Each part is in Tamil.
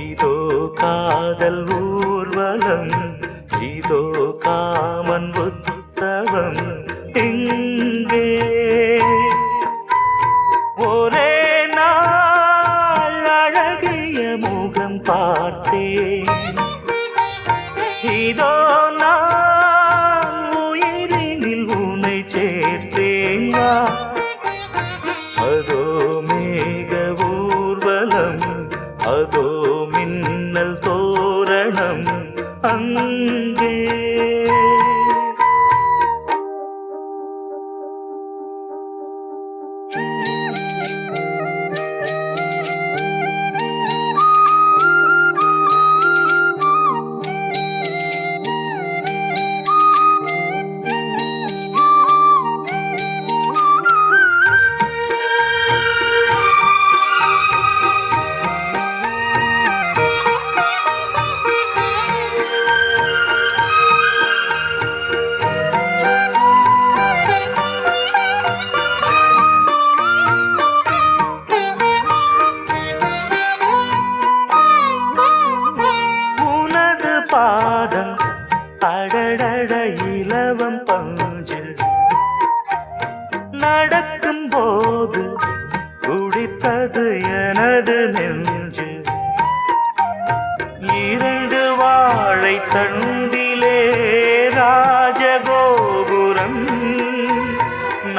இதோ காதல் ஊர்வலம், இதோ காமன் உற்சவம் இங்கே. ஒரே நாள் அழகிய முகம் பார்த்தேன், இதோ நான் உயிரினில் உன்னை சேர்த்தேன். அதோ மேக ஊர்வலம், அதோ மின்னல் தோரணம் அங்கே. பாதம் அடடட இலவம் பஞ்சு, நடக்கும் போது குடித்தது எனது நெஞ்சு. இரண்டு வாழை தண்டிலே ராஜகோபுரம்,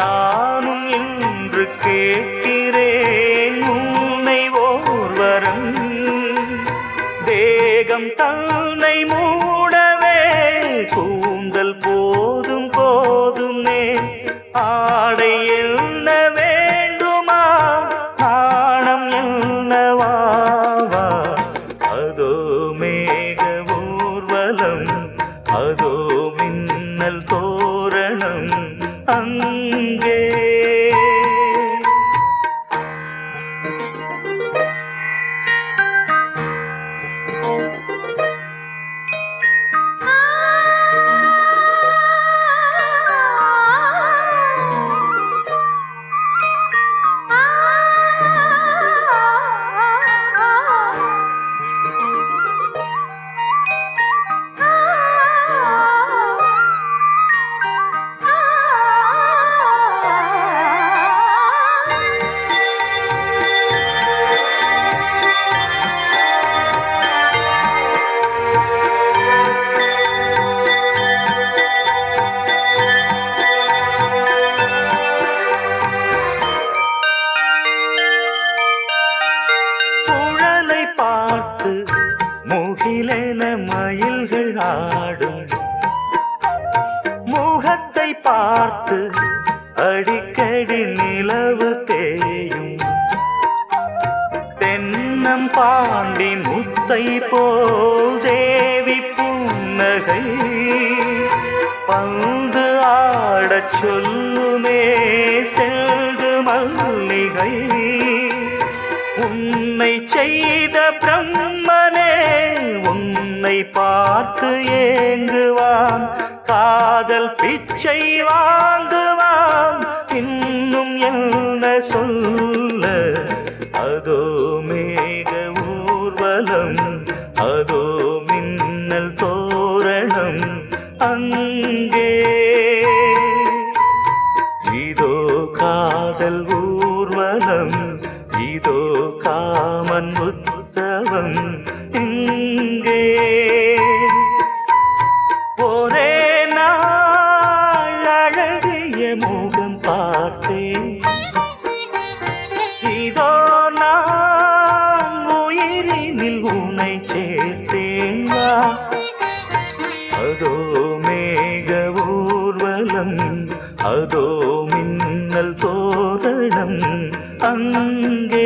நானும் இன்று கேட்கிறேன் உன்னை ஓர்வரம். தேகம் தன்னை மூடவே கூந்தல் போதும் போதுமே, ஆடை என்ன வேண்டுமா நாணம் என்னவாவா. அதோ மேக ஊர்வலம், அதோ மின்னல் தோரணம் அங்கே. பார்த்து முகிலென மயில்கள் ஆடும், முகத்தை பார்த்து அடிக்கடி நிலவு தேயும். தென்னம் பாண்டி முத்தை போல் தேவி புன்னகை, பந்து ஆடச் சொல்லுமே செல்கு மல்லிகை. உன்னை செய்த பிரம்மனே உன்னை பார்த்து ஏங்குவான், காதல் பிச்சை வாங்குவான், இன்னும் என்ன சொல்ல. அதோ மேக ஊர்வலம், அதோ மின்னல் தோரணம் அங்கே. இதோ காதல் ஊர்வலம், இதோ காமன் உற்சவம் இங்கே. ஒரே நாள் அழகிய முகம் பார்த்தேன், இதோ நான் உயிரினில் உன்னை சேர்த்தேன். அதோ மேக ஊர்வலம், அதோ மின்னல் தோரணம் அங்கே.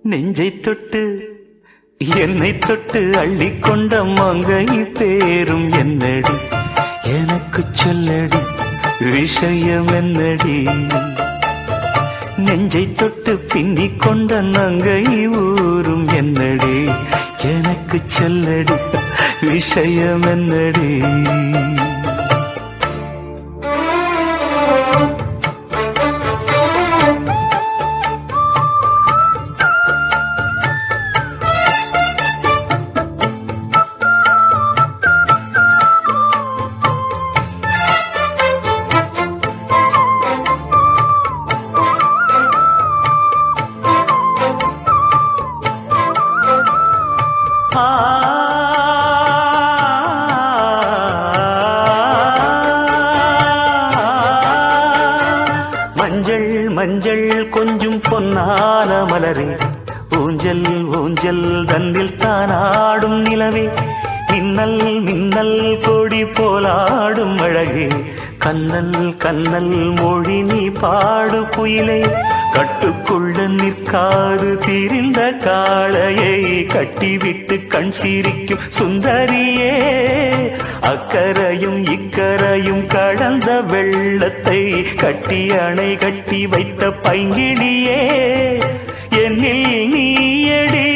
நெஞ்சை தொட்டு என்னை தொட்டு அள்ளிக்கொண்ட மங்கை பேரும் என்னடி எனக்கு சொல்லடி விஷயம் என்னடி நெஞ்சை தொட்டு பின்னிக் கொண்ட நங்கை ஊரும் என்னடி எனக்கு சொல்லடி விஷயம் என்னடி மஞ்சள் மஞ்சள் கொஞ்சம் பொன்னான மலரே ஊஞ்சல் ஊஞ்சல் தன்னில் தானாடும் நிலவே மின்னல் மின்னல் கொடி போலாடும் அழகே கண்ணல் கண்ணல் மொழி நீ பாடு குயிலே கட்டுக்குள்ள நிற்காது திரிந்த காளையை கட்டிவிட்டு கண் சிரிக்கும் சுந்தரியே அக்கரையும் இக்கரையும் கடந்த வெள்ளத்தை கட்டி அணை கட்டி வைத்த பைங்கிளியே என்னில் நீயடி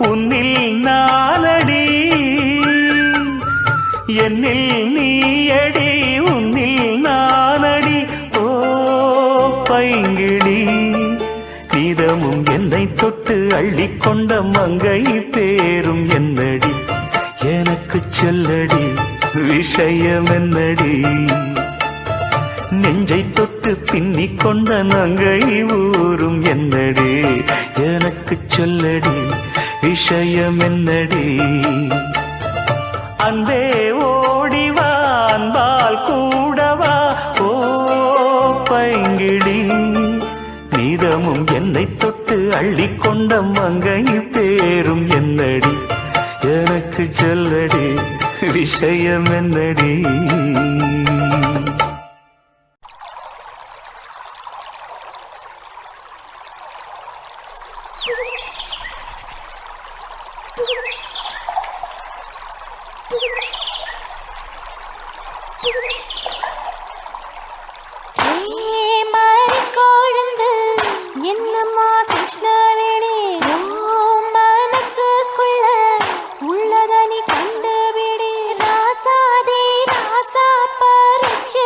உன்னில் நானடி என்னில் நீயடி உன்னில் நானடி ஓ பைங்கிளி நீதமும் என்னை தொட்டு அள்ளிக்கொண்ட மங்கை பேரும் என்னடி எனக்கு சொல்லடி விஷயம் என்னடி நெஞ்சை தொட்டு பின்னிக் கொண்ட நங்கை ஊரும் என்னடி எனக்கு சொல்லடி விஷயம் என்னடி அன்பே ஓடிவா அன்பால் கூடவா ஓ பைங்கிளி நீதமும் என்னை தொட்டு அள்ளிக்கொண்ட மங்கை பேரும் என்னடி எனக்கு சொல்லடி விஷயம் என்னடி என்னம்மா கிருஷ்ணவேணி மனசுக்குள்ள உள்ளதனி கண்டுபிடி ராசாதி ராசா பறிச்சு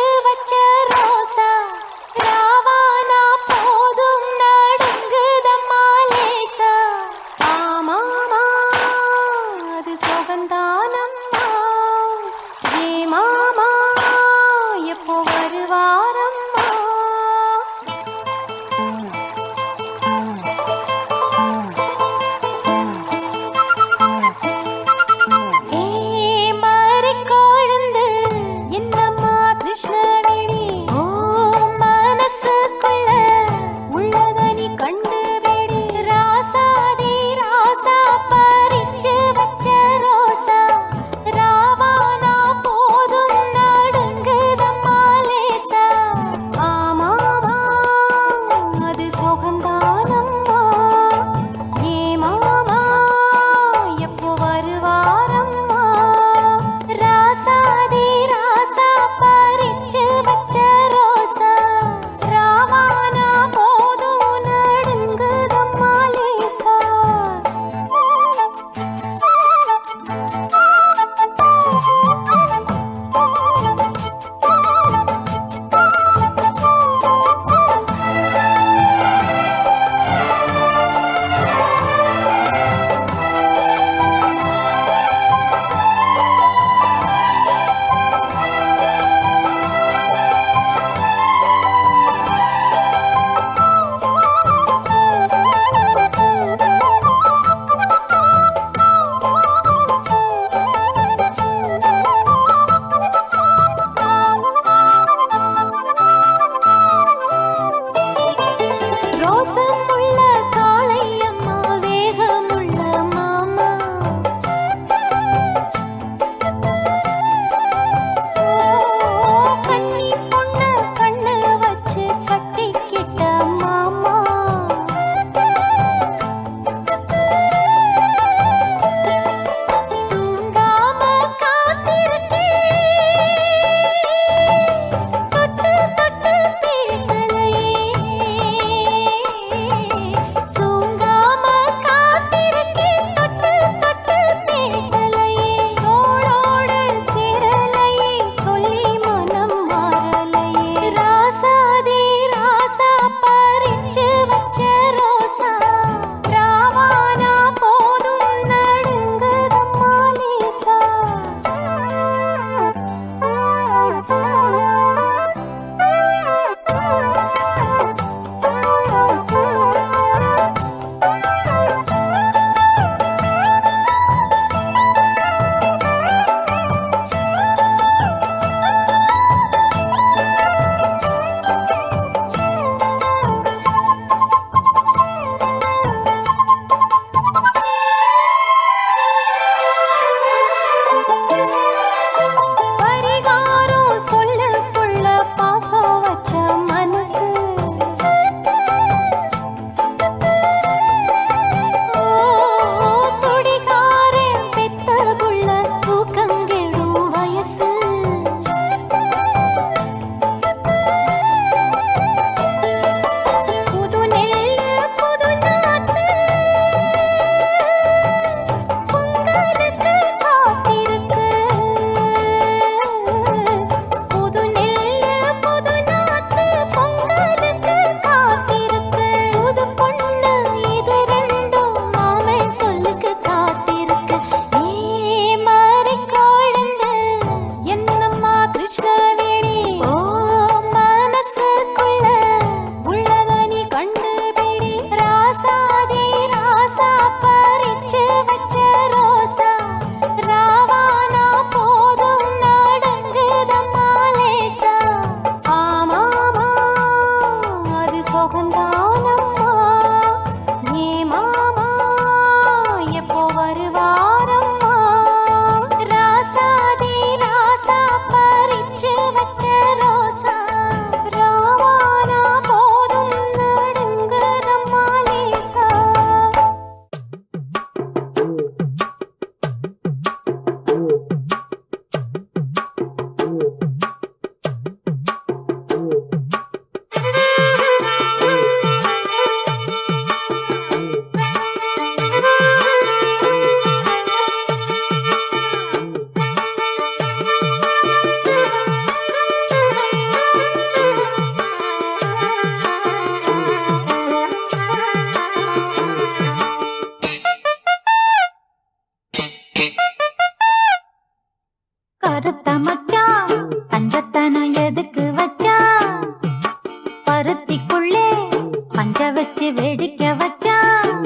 பஞ்ச வச்சு வேடிக்கை வச்சான்.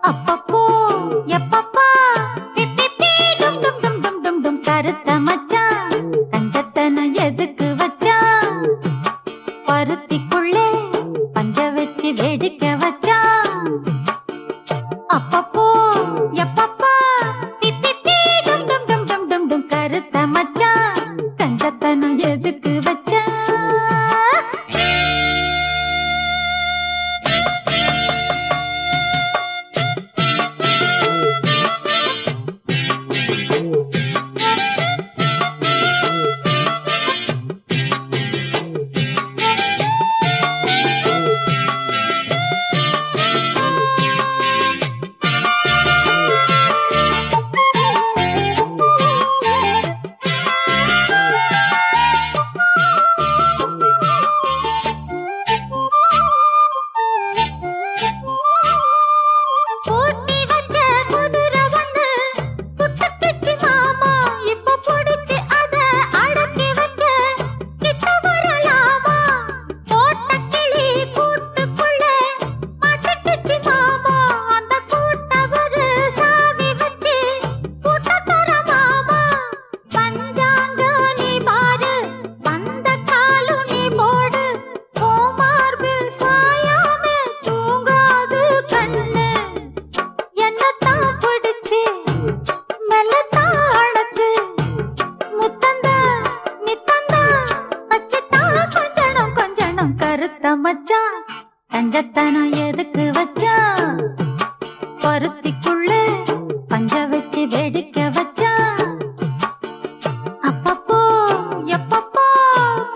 அப்பப்போ எப்பப்பா பிப்பி டும் டும் டும் டும் டும் டும் கருத்த மச்சான் கஞ்சத்தனம் எதுக்கு வச்சான்? பருத்திக்குள்ளே பஞ்ச வச்சு வேடிக்கை வச்சான். அப்பப்போ எப்பப்பா பிப்பி டும் டும் டும் டும் டும் டும் கருத்த மச்சான் கஞ்சத்தனம் எதுக்கு வச்சான்? மச்சான் கஞ்சத்தனம் எதுக்கு வச்சான்? பருத்திக்குள்ள பஞ்ச வச்சு வேடிக்கை வச்சான். அப்பப்போ எப்பப்போ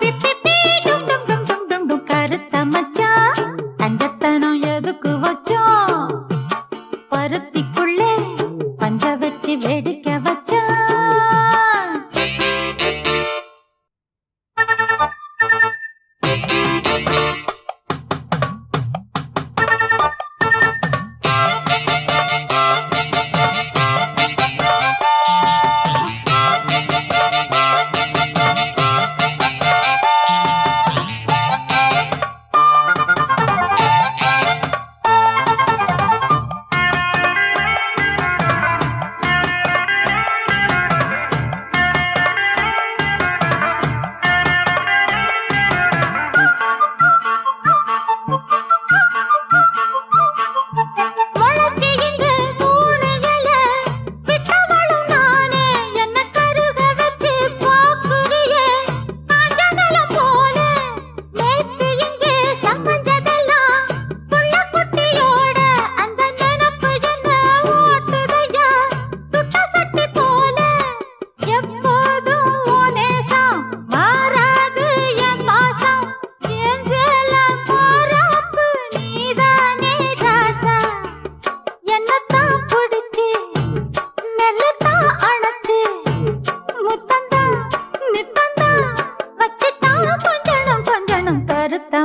பிப்பி டும் டும் டும் டும் டும் டும் கருத்த மச்சான் கஞ்சத்தனம் எதுக்கு வச்சான்? பருத்திக்குள்ளே பஞ்ச வச்சு வேடிக்கை வச்சான்.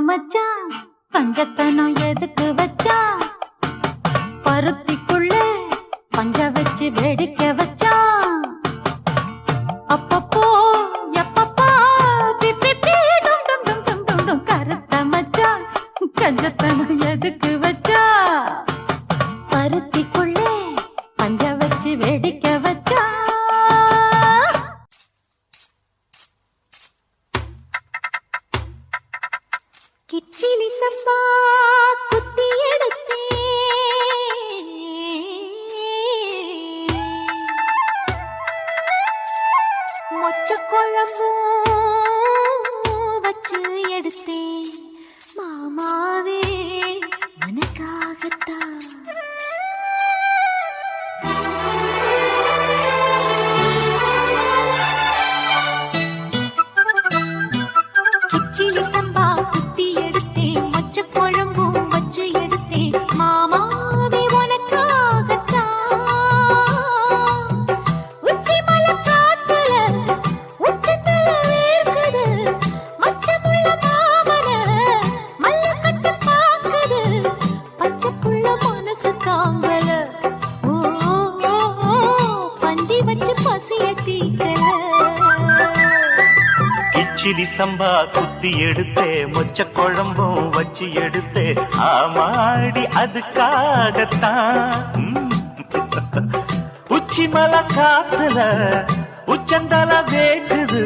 மச்சான் கஞ்சத்தனம் எதுக்கு வச்சான்? பருத்திக்குள்ளே பஞ்ச வச்சு வேடிக்கை வச்சான். அப்பப்போ எப்பப்போ பிப்பி டும் டும் டும் டும் டும் டும் கருத்த மச்சான் கஞ்சத்தனம் எதுக்கு வச்சான்? பருத்திக்குள்ளே பஞ்ச வச்சு வேடிக்கை வச்சான். கிச்சிலி சம்பா குத்தி எடுத்தே மொச்ச குழம்பும் வச்சு எடுத்தே மாமாவே உனக்காகத்தான். கிச்சிலி சம்பா குழம்பும் வச்சு எடுத்தேன் மாமாவே உனக்காகத்தான். உச்சி மலை காத்துல உச்சத்துல வேர்க்குது மச்சமுள்ள மாமன மல்ல கட்டு பாக்குது பச்சைக்குள்ள மனசு தாங்கல. பந்தி வச்சு பசிய தீக்கல. கிச்சிலி சம்பா குத்தி எடுத்தே மொச்ச குழம்பும் வச்சு எடுத்தே ஆமாடி அதுக்காகத்தான் உச்சி மலை காத்துல உச்சந்தல வேக்குது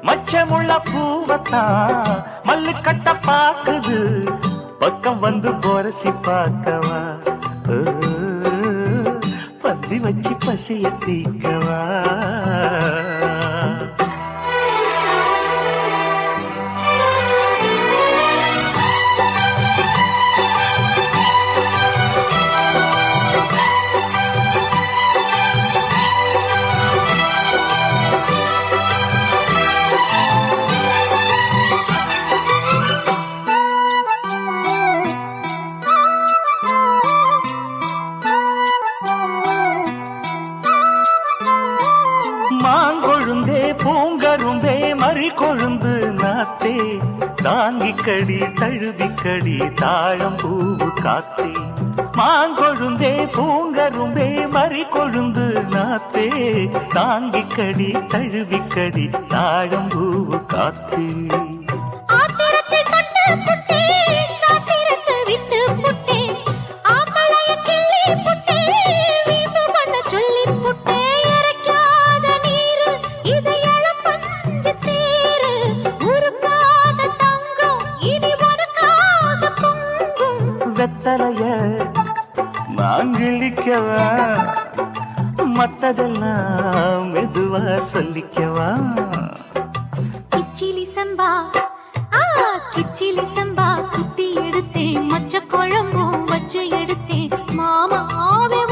மச்சமுள்ள பூவத்தான் மல்லு கட்ட பாக்குது பக்கம் வந்து போரசி பார்க்கவா பந்தி வச்சு பசிய தீக்கவா மாங்கொழுந்தே பூங்கருந்தே மறி கொழுந்து நாத்தே தாங்கிக்கடி தழுவிக்கடி தாழம் பூவு காத்தே மாங்கொழுந்தே பூங்கருந்தே மறி கொழுந்து நாத்தே தாங்கிக்கடி தழுவிக்கடி தாழம் பூவு காத்தே வெத்தலைய மாங்கிழிக்கவா மத்ததெல்லாம் மெதுவா சொல்லிக்கவா கிச்சிலி சம்பா கிச்சிலி சம்பா குத்தி எடுத்தேன் மொச்ச குழம்பும் வச்சு எடுத்தேன் மாமாவே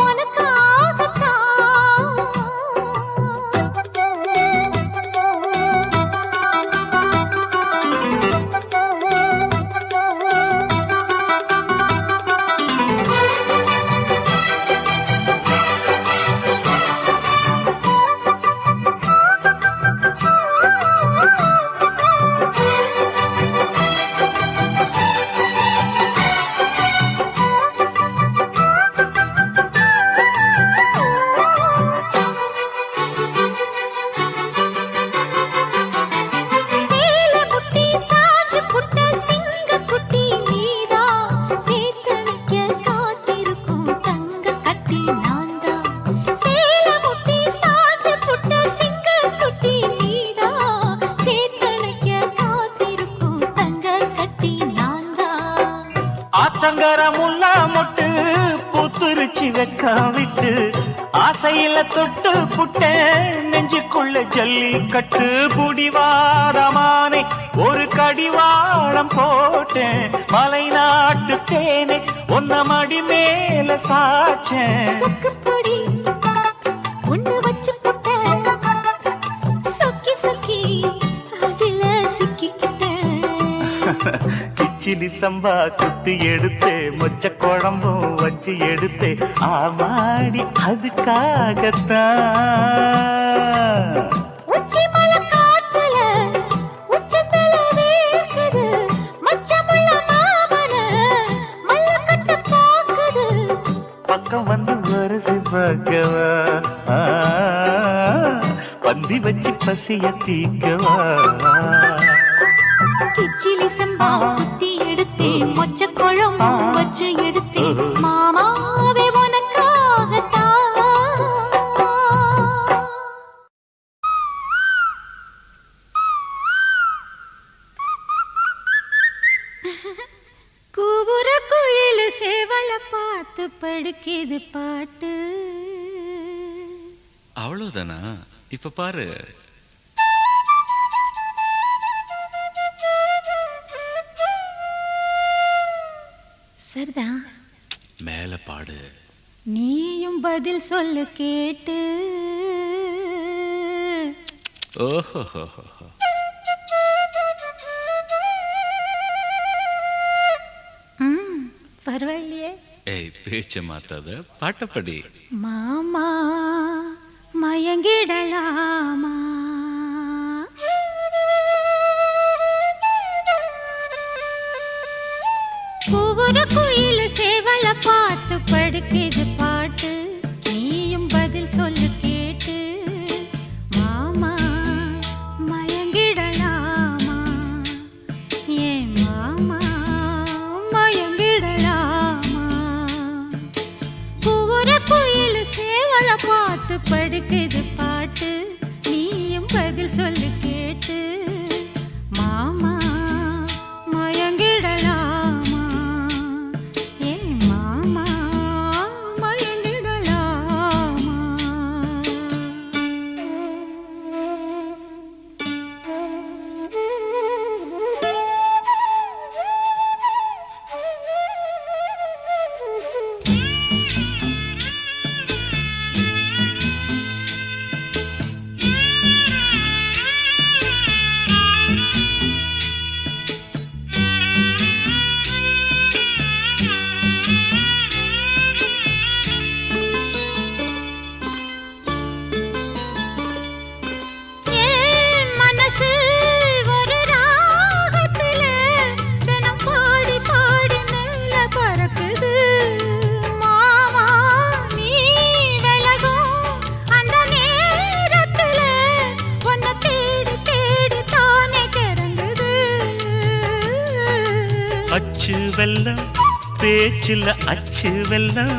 ஆத்தங்கரமுல்லா மொட்டு பூத்துருச்சி வெக்கம் விட்டு ஆசையில தொட்டு புட்டேன் நெஞ்சுக்குள்ள ஜல்லி கட்டு புடிவாரமானே ஒரு கடிவாளம் போட்டேன் மலை நாட்டு தேனே ஒன்ன மடி மேல சாச்சேன் கிச்சிலி சம்பா குத்தி எடுத்தே மொச்ச குழம்பும் வச்சு எடுத்தே ஆமாடி அதுக்காகத்தான் உச்சி மலை காத்துல உச்சந்தல வேக்குது மச்சமுள்ள மாமன மல்ல கட்ட பாக்குது பக்கம் வந்து வரசி பார்க்கவா பந்தி வச்சு பசிய தீக்கவா கிச்சிலி சம்பா குத்தி எடுத்தேன் மொச்ச குழம்பும் வச்சு எடுத்தேன் மாமாவே உனக்காகத்தான் கூவுற குயில் சேவல பார்த்து படுக்கிது பாட்டு அவ்வளவுதானா? இப்ப பாரு. சரிதான், மேல பாடு. நீயும் பதில் சொல்லு கேட்டு. ஓஹோ, பரவாயில்லையே. ஏய், பேச்ச மாத்தாத, பாட்டப்படி. மாமா மயங்கிடலாமா, ஒவ்வொரு குயில் சேவல பார்த்து படுக்கிது பாட்டு. நீயும் பதில் சொல்லு கேட்டு. மாமா மயங்கிடலாமா. அச்சு வெல்லம் பேச்சில் அச்சு வெல்லம்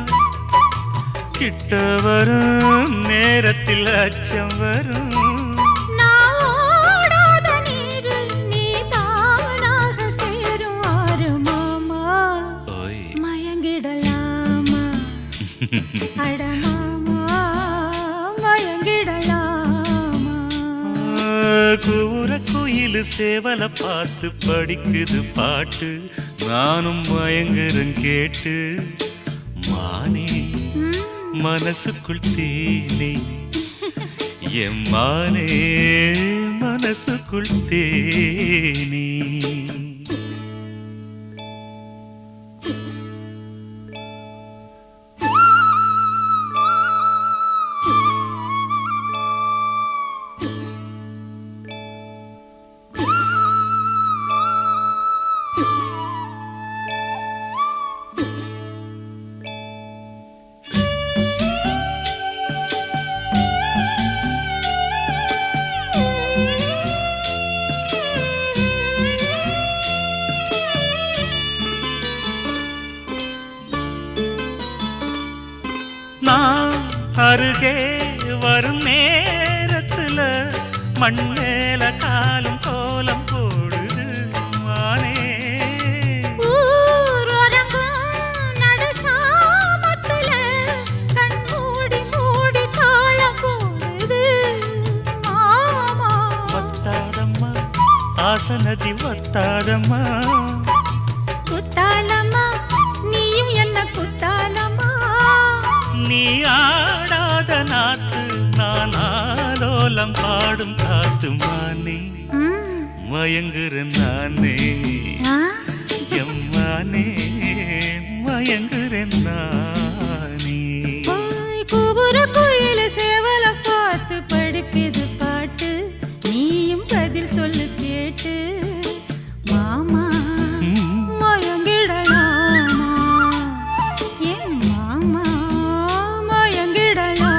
கிட்ட வரும் நேரத்தில் அச்சம் வரும் நான் ஓடாத நீரு நீ தானாக சேரும் ஆறு மாமா ஓய் மயங்கிடலாமா அட மாமா மயங்கிடலாமா கூற குயில் சேவல பார்த்து படிக்குது பாட்டு நானும் மயங்குறேன் கேட்டு மானே மனசுக்குள் தேனே என் மானே மனசுக்குள் தேனே நான் அருகே வரும் நேரத்துல மண்ணேல காலும் கோலம் போடுது மானே ஊரடங்கும் நடுசாமத்துல கண் மூடி மூடி தாளம் போடுது மாமா வத்தாதம்மா ஆசனதி வத்தாதம்மா குத்தாலம்மா நீயும் என்ன குத்தாலம்மா நீ ஆடாத நாத்து நான் ஆலோலம் பாடும் காத்து மானே மயங்குறேன் நானே எம்மானே மயங்குறேன் நானே கூபுர கோயில சேவல பார்த்து படிக்குது பாட்டு நீயும் பதில் சொல்லு கேட்டு மாமா மயங்கிடலாமா என் மாமா மயங்கிடலாமா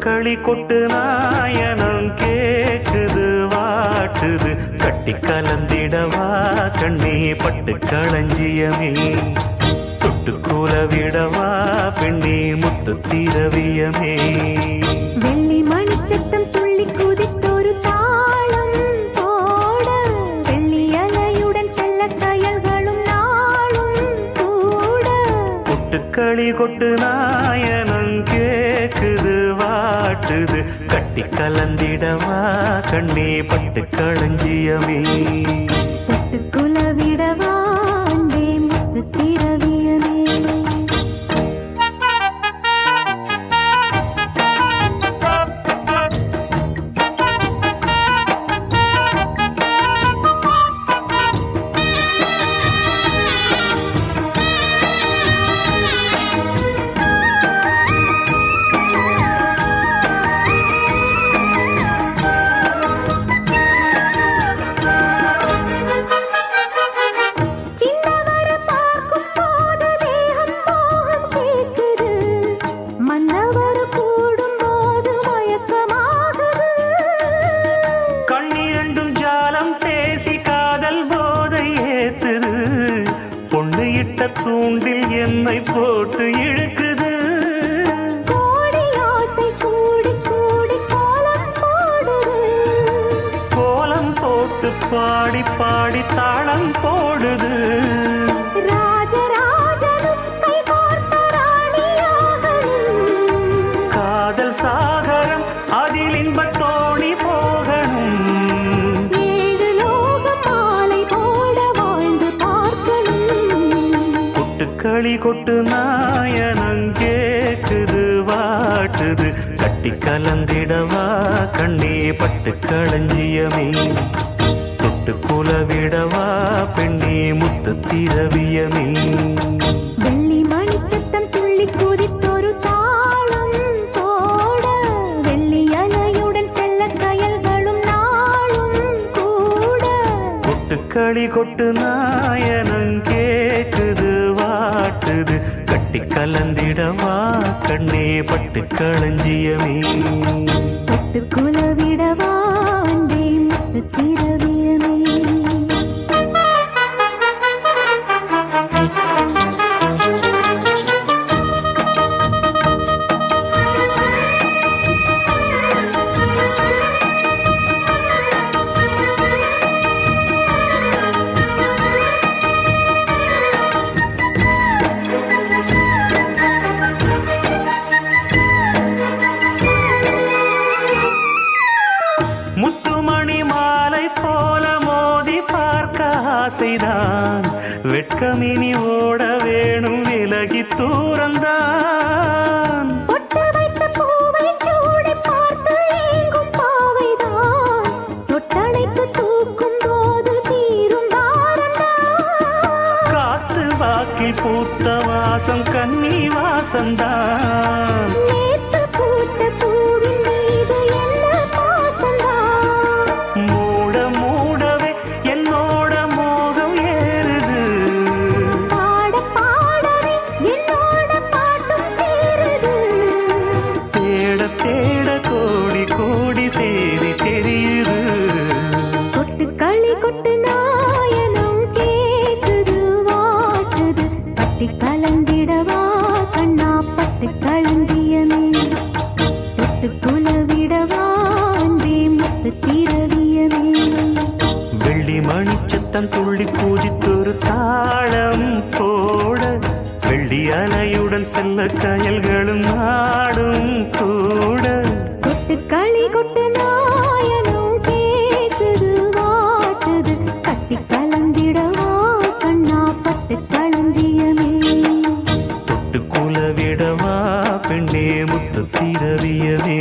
களி கொட்டு நாயனம் கேக்குது வாட்டுது கட்டி கலந்திடவா கண்ணே பட்டு களஞ்சியமே தொட்டு கூல விடவா பெண்ணே முத்து திரவியமே வெள்ளி மணிச்சத்தம் துள்ளி குதித்தொரு தாளம் போட வெள்ளி அலையுடன் செல்ல கயல்களும் நாளும் கூட கொட்டுக்களி கொட்டு நாயனம் கேக்குது வாட்டுது கட்டி கலந்திடவா கண்ணே பட்டு களஞ்சியமே தொட்டு குலவிடவா அன்பே முத்து திரவியமே தூண்டில் என்னை போட்டு இழுக்குது கோடி ஆசை கூடி கூடி கோலம் போடுது கோலம் போட்டு பாடி பாடி தாளம் போடுது ராஜராஜனும் கை கோர்த்த ராணியாகணும் காதல் சாகரம் அதில் இன்பத் தோணி போகணும் கொட்டுக்களி கொட்டு நாயனங்கேக்குது வாட்டுது கட்டி கலந்திடவா கண்ணே பட்டு களஞ்சியமே தொட்டு குலவிடவா பெண்ணே முத்து திரவியமே வெள்ளி மணிச்சத்தம் துள்ளி குதித்தொரு தாளம் போட வெள்ளி அலையுடன் செல்ல கயல்களும் நாளும் கூட கொட்டுக்களி கொட்டு நாயனங்கேக்குது வாட்டுது கட்டி கலந்திடவா கண்ணே பட்டு களஞ்சியமே தொட்டு குலவிடவா அன்பே முத்து திரவியமே முத்துமணி மாலை போல மோதி பார்க்க ஆசைதான் வெட்கமினி ஓட வேணும் விலகி தூரந்தான் பொட்டு வைத்த பூவை சூடி பார்த்து ஏங்கும் பாவைதான் தொட்டணைத்து தூக்கும் போது தீரும் பாரந்தான் காத்து வாக்கில் பூத்த வாசம் கன்னி வாசந்தான் நேற்று பூத்த பூவின் மீது என்ன பாசந்தான் மூட மூடவே என்னோட மோகம் ஏறுது பாட பாடவே என்னோட பாட்டும் சேருது தேட தேட கோடி கோடி சேரி தெரியுது கொட்டு களி கொட்டு நாயனம் கேக்குது வாட்டுது பட்டி கலந்திடவா கண்ணா பட்டு களஞ்சியமே தொட்டு குலவிடவா அன்பே முத்து திரவியமே வெள்ளி மணிச்சத்தம் துள்ளி பூஜித்தொரு தாளம் போட வெள்ளி அலையுடன் செல்ல கயல்களும் நாடும் கூட கொட்டு களி கொட்டு நாயனம் கேக்குது வாட்டுது கட்டி கலந்திடவா கண்ணா பட்டு களஞ்சியமே தொட்டு குலவிடவா பெண்ணே முத்து திரவியவே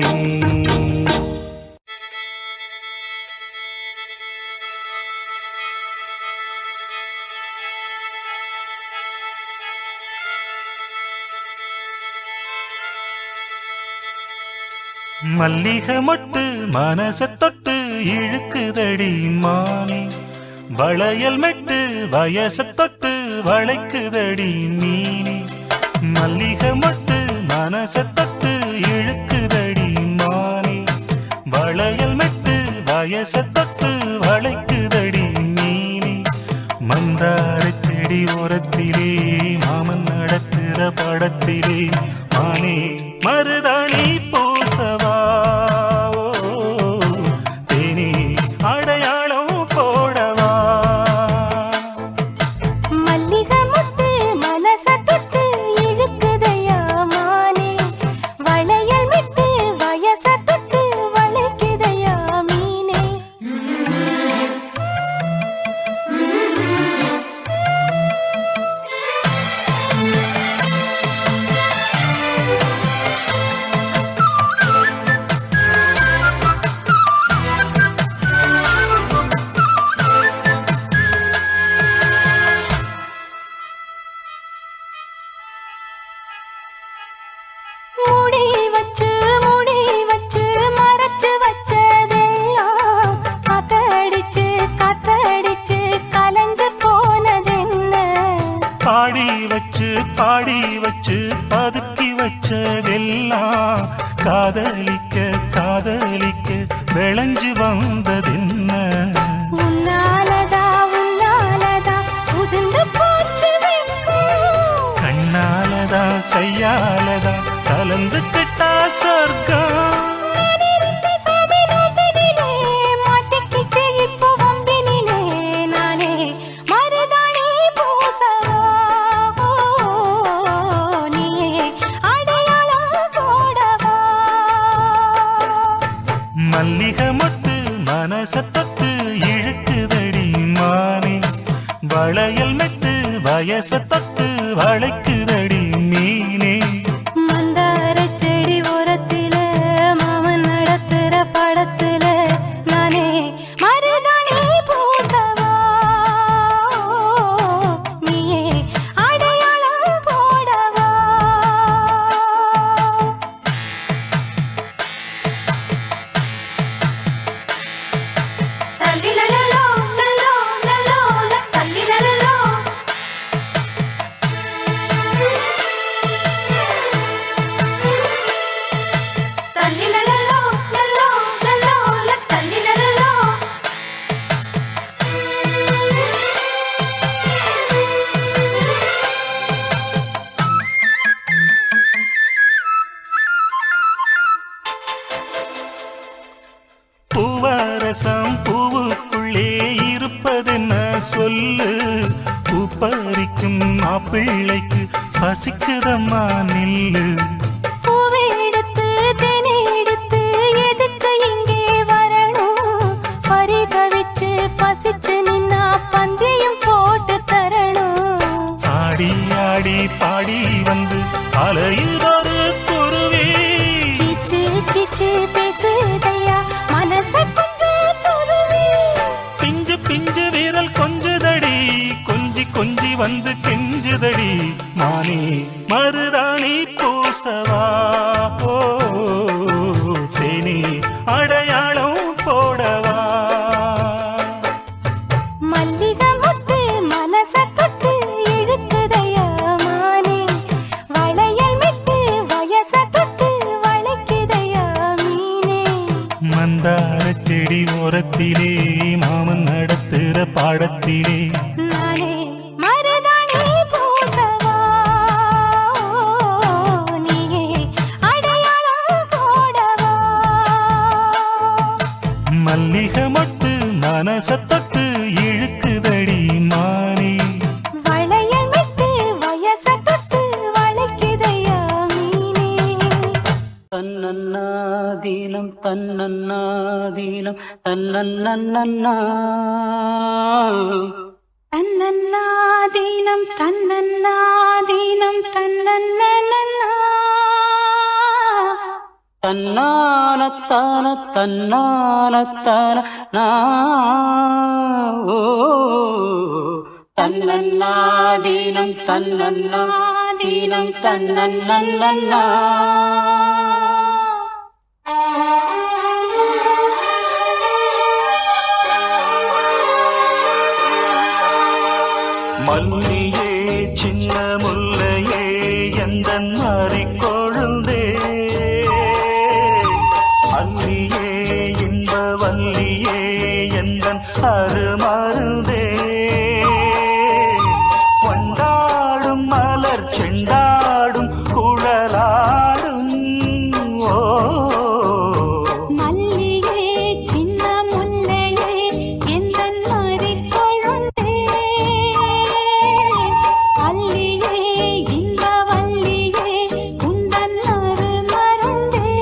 மல்லிகை மொட்டு மனச தொட்டு இழுக்குதடி மானே வளையல் மெட்டு வயச தொட்டு வளைக்குதடி மீனே மல்லிகை மொட்டு மனச தொட்டு இழுக்குதடி மானே வளையல் மெட்டு வயச தொட்டு வளைக்குதடி மீனே மந்தார செடி ஓரத்திலே மாமன் நடக்கிற படத்திலே மானே மருதாணி பூசவா தேனி அடையாளம் போடவா மல்லிகை முத்து மனச தொட்டு இழுக்குதையா மானே வளையல் விட்டு வயச தொட்டு வளைக்குதையா மீனே மூடி வச்சு மறைச்சு வச்சதெல்லாம் காத்தடிச்சு காத்தடிச்சு கலந்து போனதென்ன பாடி வச்சு பதுக்கி வச்சதெல்லாம் காதலிக்க காதலிக்க விளைஞ்சு வந்ததென்ன உன்னாலதா உதிர்ந்து போச்சு வெட்கம். கண்ணாலதா கையாலதா கலந்து கிட்டா சொர்க்கம் நான் இருந்த சாமி நோம்பினிலே, மாட்டிக்கிட்டு இப்போ வம்பினிலே, நானே மருதாணி பூசவா, நீயே அடையாளம் போடவா. மல்லிகை மொட்டு மனச தொட்டு இழுக்குதடி மானே வளையல் மெட்டு வயச தொட்டு வளைக்குதடி மீனே. மந்தார செடி ஓரத்தில மாமன் நடத்துற படத்துல நானே மருதாணி பூசவா நீயே அடையாளம் போடவா. தல்லிலலலோ லலோ லலோ தல்லிலலலோ தல்லிலலலோ லலோ லலோ தல்லிலலலோ. பூவரசம் பூவுக்குள்ளே இருப்பதென்ன சொல்லு. பூப்பறிக்கும் மாப்பிள்ளைக்கு பசிக்குதம்மா நில்லு. பூவெடுத்து தேனெடுத்து எதுக்கு இங்கே வரணும். பரிதவிச்சு பசிச்சு நின்னா பந்தியும் போட்டு தரணும். ஆடி ஆடி பாடி வந்து அலையுதொரு குருவி. கிச்சு கிச்சு பேசுதையா மனச கொஞ்சம் துருவி. பிஞ்சு பிஞ்சு வீரல் கொஞ்சுதடி கொஞ்சி கொஞ்சி வந்து கெஞ்சுதடி. மானே மருதாணி பூசவா ஓ சேனி அடையாளம் போடவா. மல்லிகை முத்து மனச தொட்டு இழுக்குதையா மானே. வளையல் மிட்டு வயச தொட்டு வளைக்குதையா மீனே. மந்தார செடி ஓரத்திலே மாமன் நடத்துற பாடத்திலே நானே மருதாணி பூசவா நீயே அடையாளம் போடவா. மல்லிகை மொட்டு மனச தொட்டு இழுக்குதடி மானே. வளையல் மிட்டு வயச தொட்டு வளைக்குதையா மீனே. தன்னன்னாதீனம் தன்னன்னாதீனம் தன்னன்னன்னா தன்னன்னாதீனம் தன்னன்னாதீனம் தன்னன்னன்னா. தன்னானத்தான தன்னானத்தான நா ஓ தன்னன்னாதீனம் தன்னன்னாதீனம் தன்னன்னன்னா. மல்லியே சின்ன முல்லையே எந்தன் மாறிக்கொழுந்தே. அல்லியே இன்ப வல்லியே எந்தன் அருமருந்தே. கொண்டாடும் மலர் செண்டாடும் குழலாடும் ஓ. மல்லியே சின்ன முல்லையே எந்தன் மாறிக்கொழுந்தே. அல்லியே இன்ப வல்லியே உந்தன் அருமருந்தே.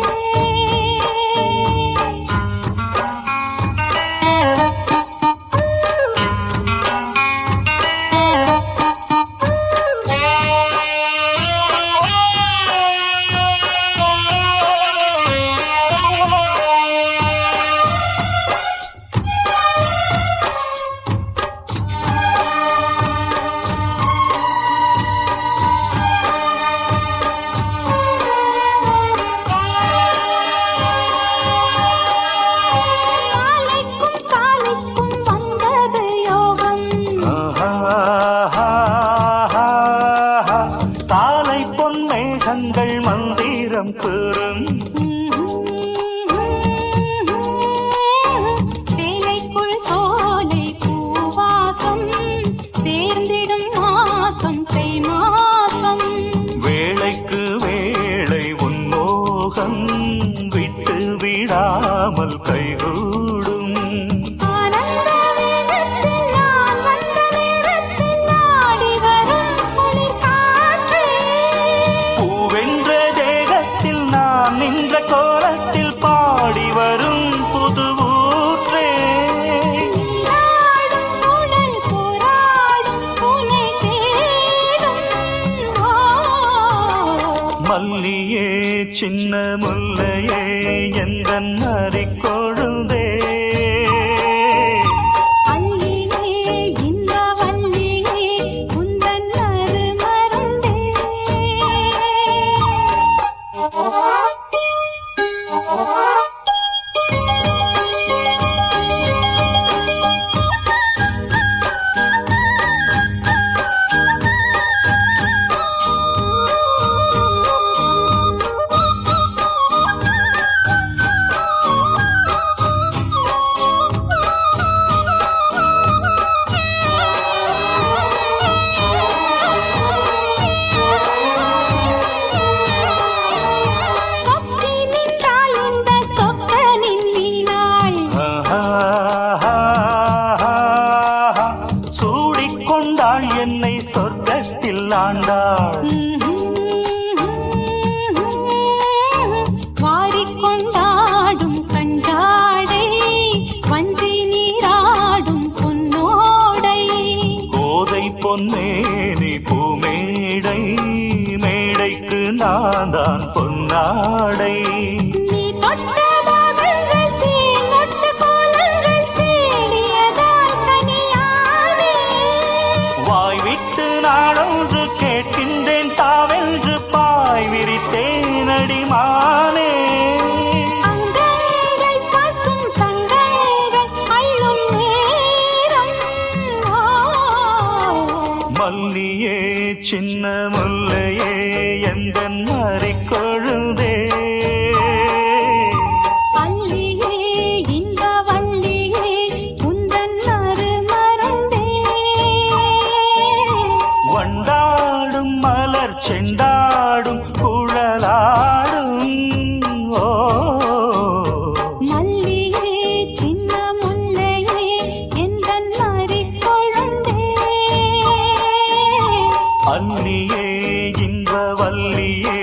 காலைக்கும் காலைக்கும் வந்தது யோகம். காலை பொன்மேகங்கள் மந்திரம் பெறும். வேலைக்குள் சோலை பூவாசம் சேர்ந்திடும் மாசம் தை மாசம். வேளைக்கு வேளை உன்மோகம் விட்டு விடாமல் கைகூடும். ஆனந்த வேகத்தில் நான் வந்த நேரத்தில் ஆடி வரும் குளிர் காற்றே. பூவென்ற தேகத்தில் நான் மல்லியே சின்ன முல்லையே எந்தன் நரிக்கொழுந்தே அல்லியே இந்த வள்ளியே உந்தன் அருமருந்தே சூடிக்கொண்டாள் என்னை சொர்க்கத்தில் ஆண்டாள் வாரிக்கொண்டாடும் கண்டாடை வஞ்சி நீராடும் பொன்னோடை கோதை பொன்னேனி பூமேடை மேடைக்கு நான் தான் பொன்னாடை நீ தொட்ட பாகங்கள் தேங்கொட்ட கோலங்கள் தேடியதால் கனியானே வாய் விட்டு நாளொன்று கேட்கின்றேன் தாவென்று பாய் விரித்தேனடி மானே அங்கங்கள் பசும் தங்கங்கள் அள்ளும் நேரம் மல்லியே சின்ன முல்லையே எந்தன் நரிக்கொழுந்தே அல்லியே இந்த வள்ளியே உந்தன் அருமருந்தே வண்டாடும் மலர் செண்டாடும் குழலாடும் ஓ மல்லியே சின்ன முல்லையே எந்தன் மறிக்கொழுந்தே அல்லியே இன்ப வல்லியே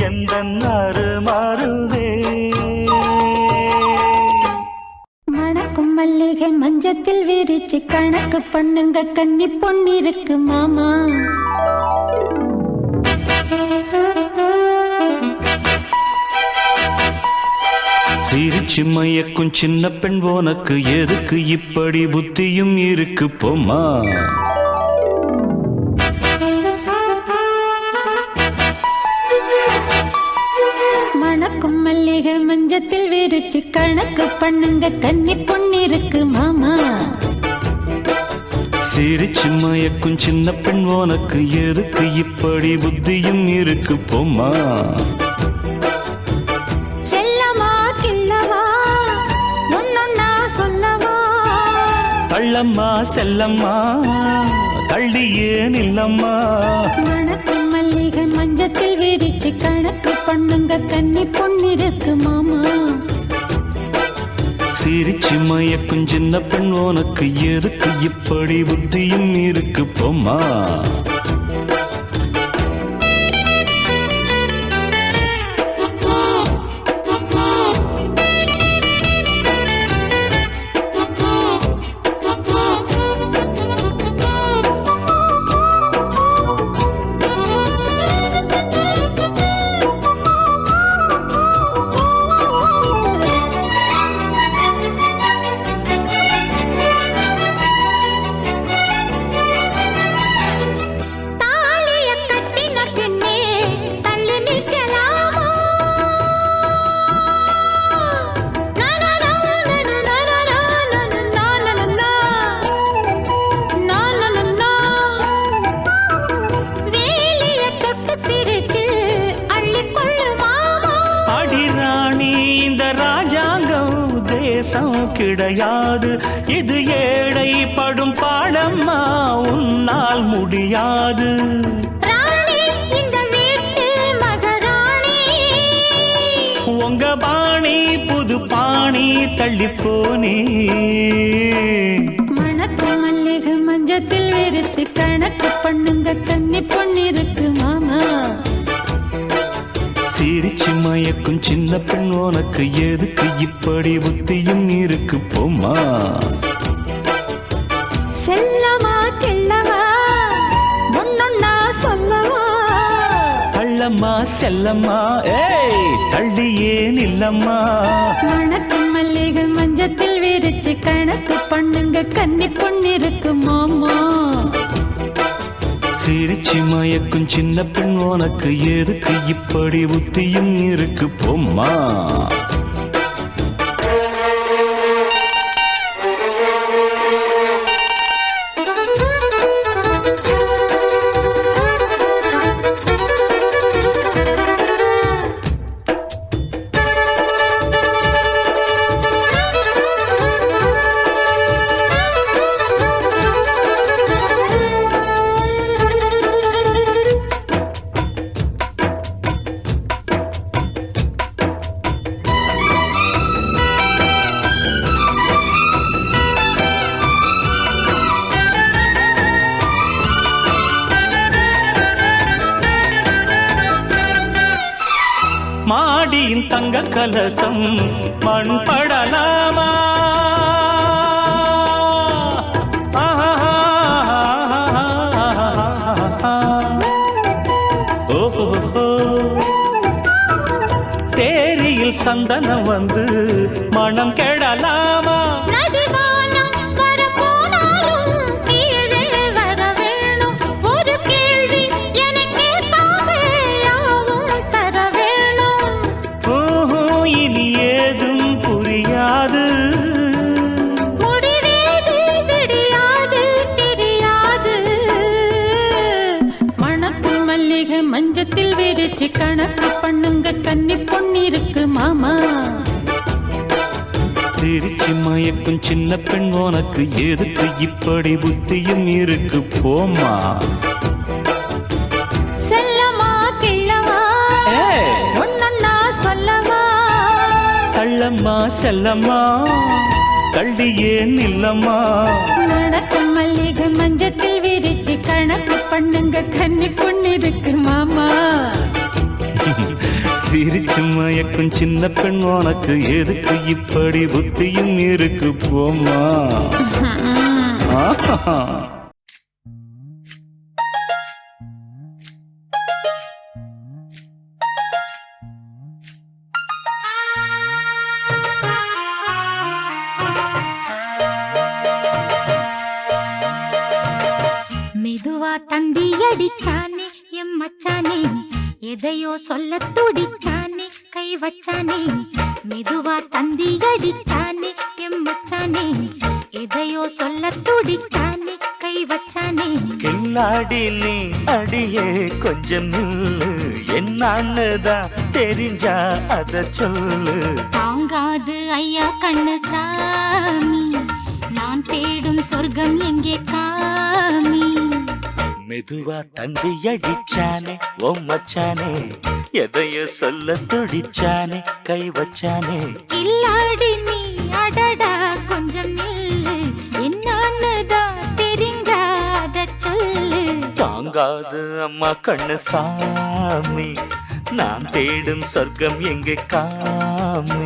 எந்தன் அருமருந்தே மணக்கும் மல்லிகை மஞ்சத்தில் விரிச்சு கணக்கு பண்ணுங்க கன்னி பொன்னிருக்கு மாமா சிரிச்சு மயக்கும் சின்ன பெண் உனக்கு எதுக்கு இப்படி புத்தியும் இருக்கு போமா மணக்கும் மல்லிகை மஞ்சத்தில் விரிச்சு கணக்கு பண்ணுங்க கன்னி பொன்னிருக்கு மாமா சிரிச்சு மயக்கும் சின்ன பெண் உனக்கு எதுக்கு இப்படி புத்தியும் இருக்கு போமா செல்லமா கிள்ளவா ஒன்னொன்னா சொல்லவா தள்ளம்மா செல்லம்மா தள்ளியே நில்லம்மா மணக்கும் மல்லிகை மஞ்சத்தில் விரிச்சு கணக்கு பண்ணுங்க கன்னி பொன்னிருக்கு மாமா சிரிச்சு மயக்கும் சின்ன பெண் உனக்கு எதுக்கு இப்படி புத்தியும் இருக்கு போமா கிடையாது இது ஏழை படும் பாடம்மா உன்னால் முடியாது உங்க பாணி புது பாணி தள்ளிப்போனே மணக்கு மல்லிகை மஞ்சத்தில் விரிச்சு கணக்கு பண்ணுங்க கன்னி பொன்னிருக்கு மாமா சிரிச்சு மயக்கும் சின்ன பெண் உனக்கு எதுக்கு இப்படி புத்தியும் இருக்கு போமா செல்லமா கிள்ளவா ஒன்னொன்னா சொல்லவா செல்லம்மா செல்லம்மா ஏய் தள்ளியே நில்லம்மா. வணக்கம் மல்லிகை மஞ்சத்தில் விரிச்சு கணக்கு பண்ணுங்க கன்னி பொண்ணிருக்கு மாமா. சிரிச்சு மயக்கும் சின்ன பெண் உனக்கு எதுக்கு இப்படி புத்தியும் இருக்கு போம்மா. மாடியின் தங்க கலசம் மண் படலாமா. ஓஹோ சேரியில் சந்தனம் வந்து மனம் கெடலாமா. மஞ்சத்தில் விரிச்சு கணக்கு பண்ணுங்க கன்னி பொண்ணிருக்கு மாமா. சிரிச்சு மயக்கும் சின்ன பெண் உனக்கு எதுக்கு இப்படி புத்தியும் இருக்கு போம்மா. செல்லமா கிள்ளமா ஒன்னொன்னா சொல்லமா. கள்ளம்மா செல்லம்மா தள்ளியே நில்லம்மா. வணக்கம் மல்லிகை மஞ்சத்தில் விரிச்சு கணக்கு பண்ணுங்க கன்னி பொண்ணிருக்கு மாமா. சிரிச்சு மயக்கும் சின்ன பெண் உனக்கு எதுக்கு இப்படி புத்தியும் இருக்கு போம்மா. மெதுவா தந்தி அடிச்சானே எம் மச்சானே எதையோ சொல்ல துடிச்சானே கை வச்சானே. மெதுவா தந்தி அடிச்சானே எம் மச்சானே எதையோ சொல்ல துடிச்சானே கை வச்சானே. கில்லாடி நீ அடியே கொஞ்சம் நில்லு என்னான்னுதான் தெரிஞ்சா அத சொல்லு. தாங்காது ஐயா கண்ணு சாமி நான் தேடும் சொர்க்கம் எங்கே காமி. மெதுவா தந்தி அடிச்சானே ஓ மச்சானே எதையோ சொல்ல துடிச்சானே கை வச்சானே. இல்லாடி நீ அடடா கொஞ்சம் நில்லு என்னான்னுதான் தெரிஞ்சாத சொல்லு. தாங்காது அம்மா கண்ணு சாமி நான் தேடும் சொர்க்கம் எங்கே காமி.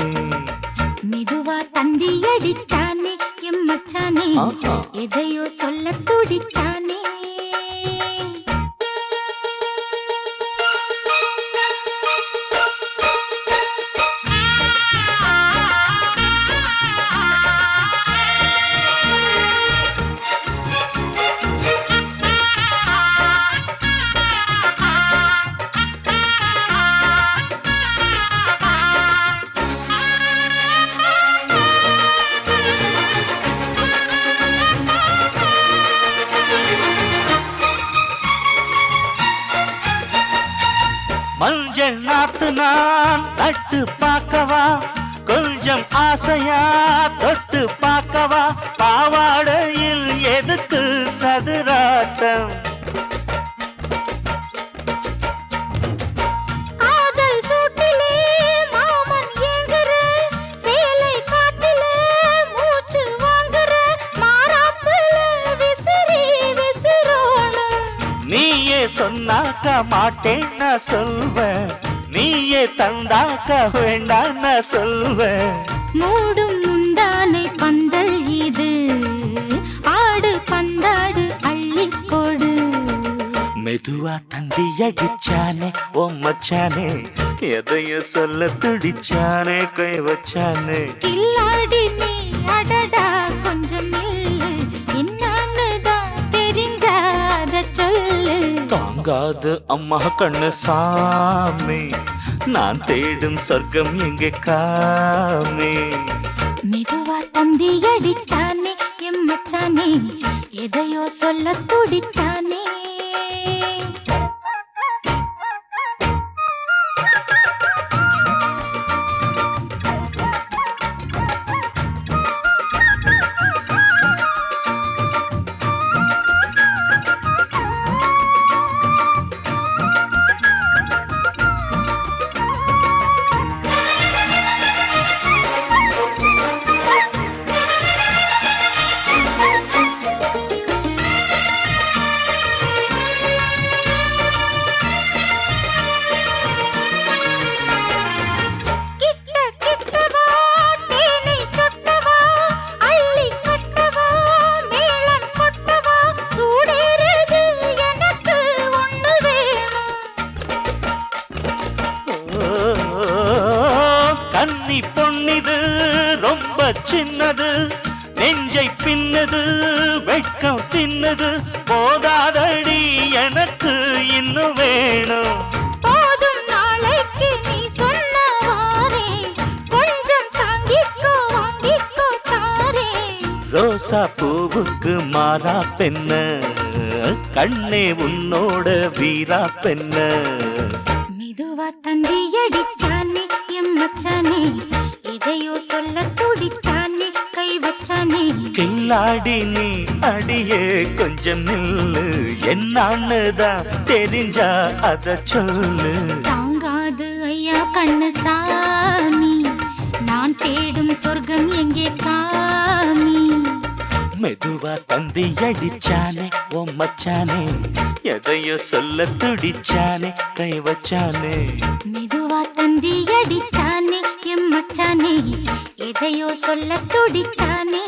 மெதுவா தந்தி அடிச்சானே எம் மச்சானே எதையோ சொல்ல துடிச்சானே. மஞ்சள் நாத்து நான் நட்டு பார்க்கவா கொஞ்சம் ஆசையா தொட்டு பார்க்கவா. பாவாடையில் எதுக்கு சதுராட்டம். காதல் சூட்டிலே மாமன் ஏங்குற சேலை காட்டிலே மூச்சு வாங்குற மாறாப்புல விசிறி விசிறோணும். நீயே சொன்னாக்க மாட்டேன் நான் சொல்வேன் நீயே தந்தாக்க வேண்டாம் நான் சொல்வேன். மூடும் முந்தானை பந்தல் இது ஆடு பந்தாடு அள்ளிக்கொடு. மெதுவா தந்தி அடிச்சானே ஓ மச்சானே எதையும் சொல்ல துடிச்சானே கை வச்சானே கில்லாடி நீ அடடா கொஞ்சம் நில்லு என்னன்னு தான் தெரிஞ்சாத சொல்லு தாங்காது அம்மா கண்ணு சாமி நான் தேடும் சொர்க்கம் எங்கே காமி மெதுவா தந்தி அடிச்சானே எம் மச்சானே எதையோ சொல்ல துடிச்சானே கன்னி பொன்னிது ரொம்ப சின்னது நெஞ்சை பின்னது வெட்கம் தின்னது போதாதடி எனக்கு இன்னும் வேணும் போதும் நாளைக்கு நீ சொன்னவாரே கொஞ்சம் தாங்கிக்கோ வாங்கிக்கோ தாரே ரோசா பூவுக்கு மாறா பெண்ண கண்ணே உன்னோட வீரா பெண்ண மெதுவா தந்தி அடிச்சானே எம் மச்சானே எதையோ சொல்ல துடிச்சானே கை வச்சானே கில்லாடி நீ அடியே கொஞ்சம் நில்லு என்னான்னுதான் தெரிஞ்சா அத சொல்லு தாங்காது ஐயா கண்ணு சாமி நான் தேடும் சொர்க்கம் எங்கே காமி மெதுவா தந்தி அடிச்சானே ஓ மச்சானே எதையோ சொல்ல துடிச்சானே கை வச்சானே மெதுவா தந்தி அடிச்சானே எம் மச்சானே எதையோ சொல்ல துடிச்சானே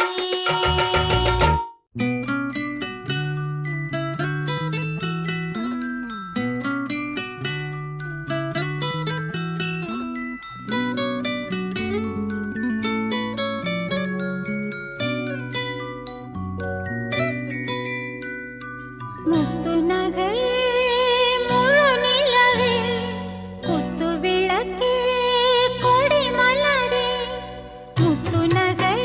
முத்து நகை முழு நிலவே குத்து விளக்கே கொடி மலரே முத்து நகை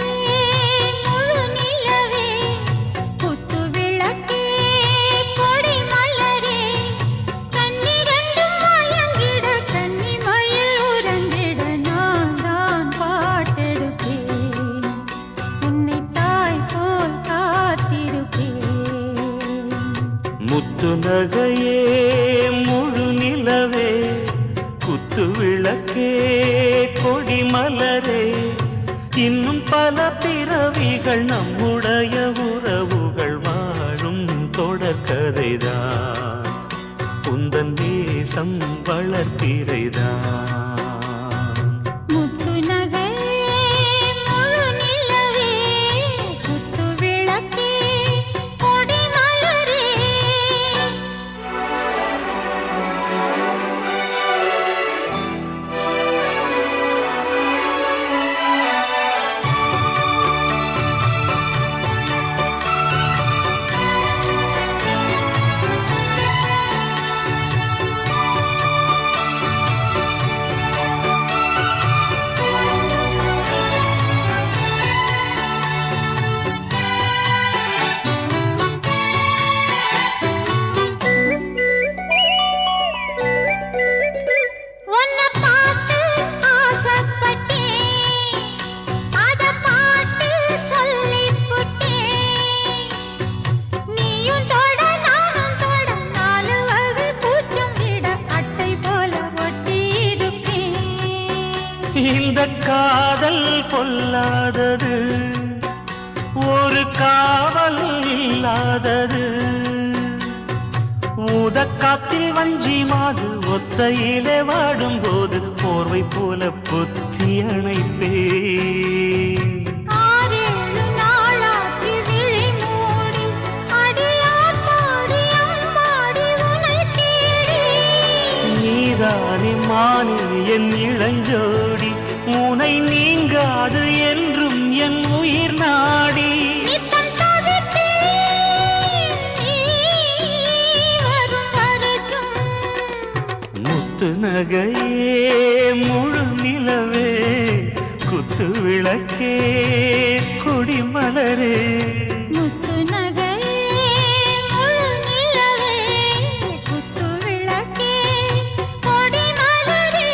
முழு நிலவே குத்து விளக்கே கொடி மலரே கண்ணிரண்டும் மயங்கிட கன்னி மயில் உறங்கிட நான் தான் பாட்டெடுப்பேன் உன்னை தாய் போல் காத்திருப்பேன் முத்து நகையே முழு நிலவே குத்து விளக்கே கொடி மலரே இன்னும் பல பிறவிகள் நம்முடைய உறவுகள் வாழும் தொடர்கதைதான் உந்தன் தேசம் வளர்த்திரைதான் முத்து நகை முழு நிலவே குத்து விளக்கே கொடி மலரே உன்னை பார்த்து ஆசைப்பட்டேன் அத பாட்டு சொல்லிப் புட்டேன் நீயும் தொட நானும் தொட நாலு வகை கூச்சம் விட அட்டை போல ஒட்டியிருப்பேன் இந்த காதல் பொல்லாதது ஒரு காவல் இல்லாதது ஊதக்காத்தில் வஞ்சி மாது ஒத்தையிலே வாடும்போது போர்வை போல பொத்தி அணைப்பேன் 6-7 நாளாச்சு விழி மூடி அடியாத்தாடி அம்மாடி உன்னை மானே என் இளஞ்சோடி உனை நீங்காது என்றும் என் உயிர் நாடி நித்தம் தவித்தேன் நீ வரும் வரைக்கும். முத்து நகையே முழு நிலவே குத்து விளக்கே கொடிமலரே முத்து நகையே முழு நிலவே குத்து விளக்கே கொடி மலரே.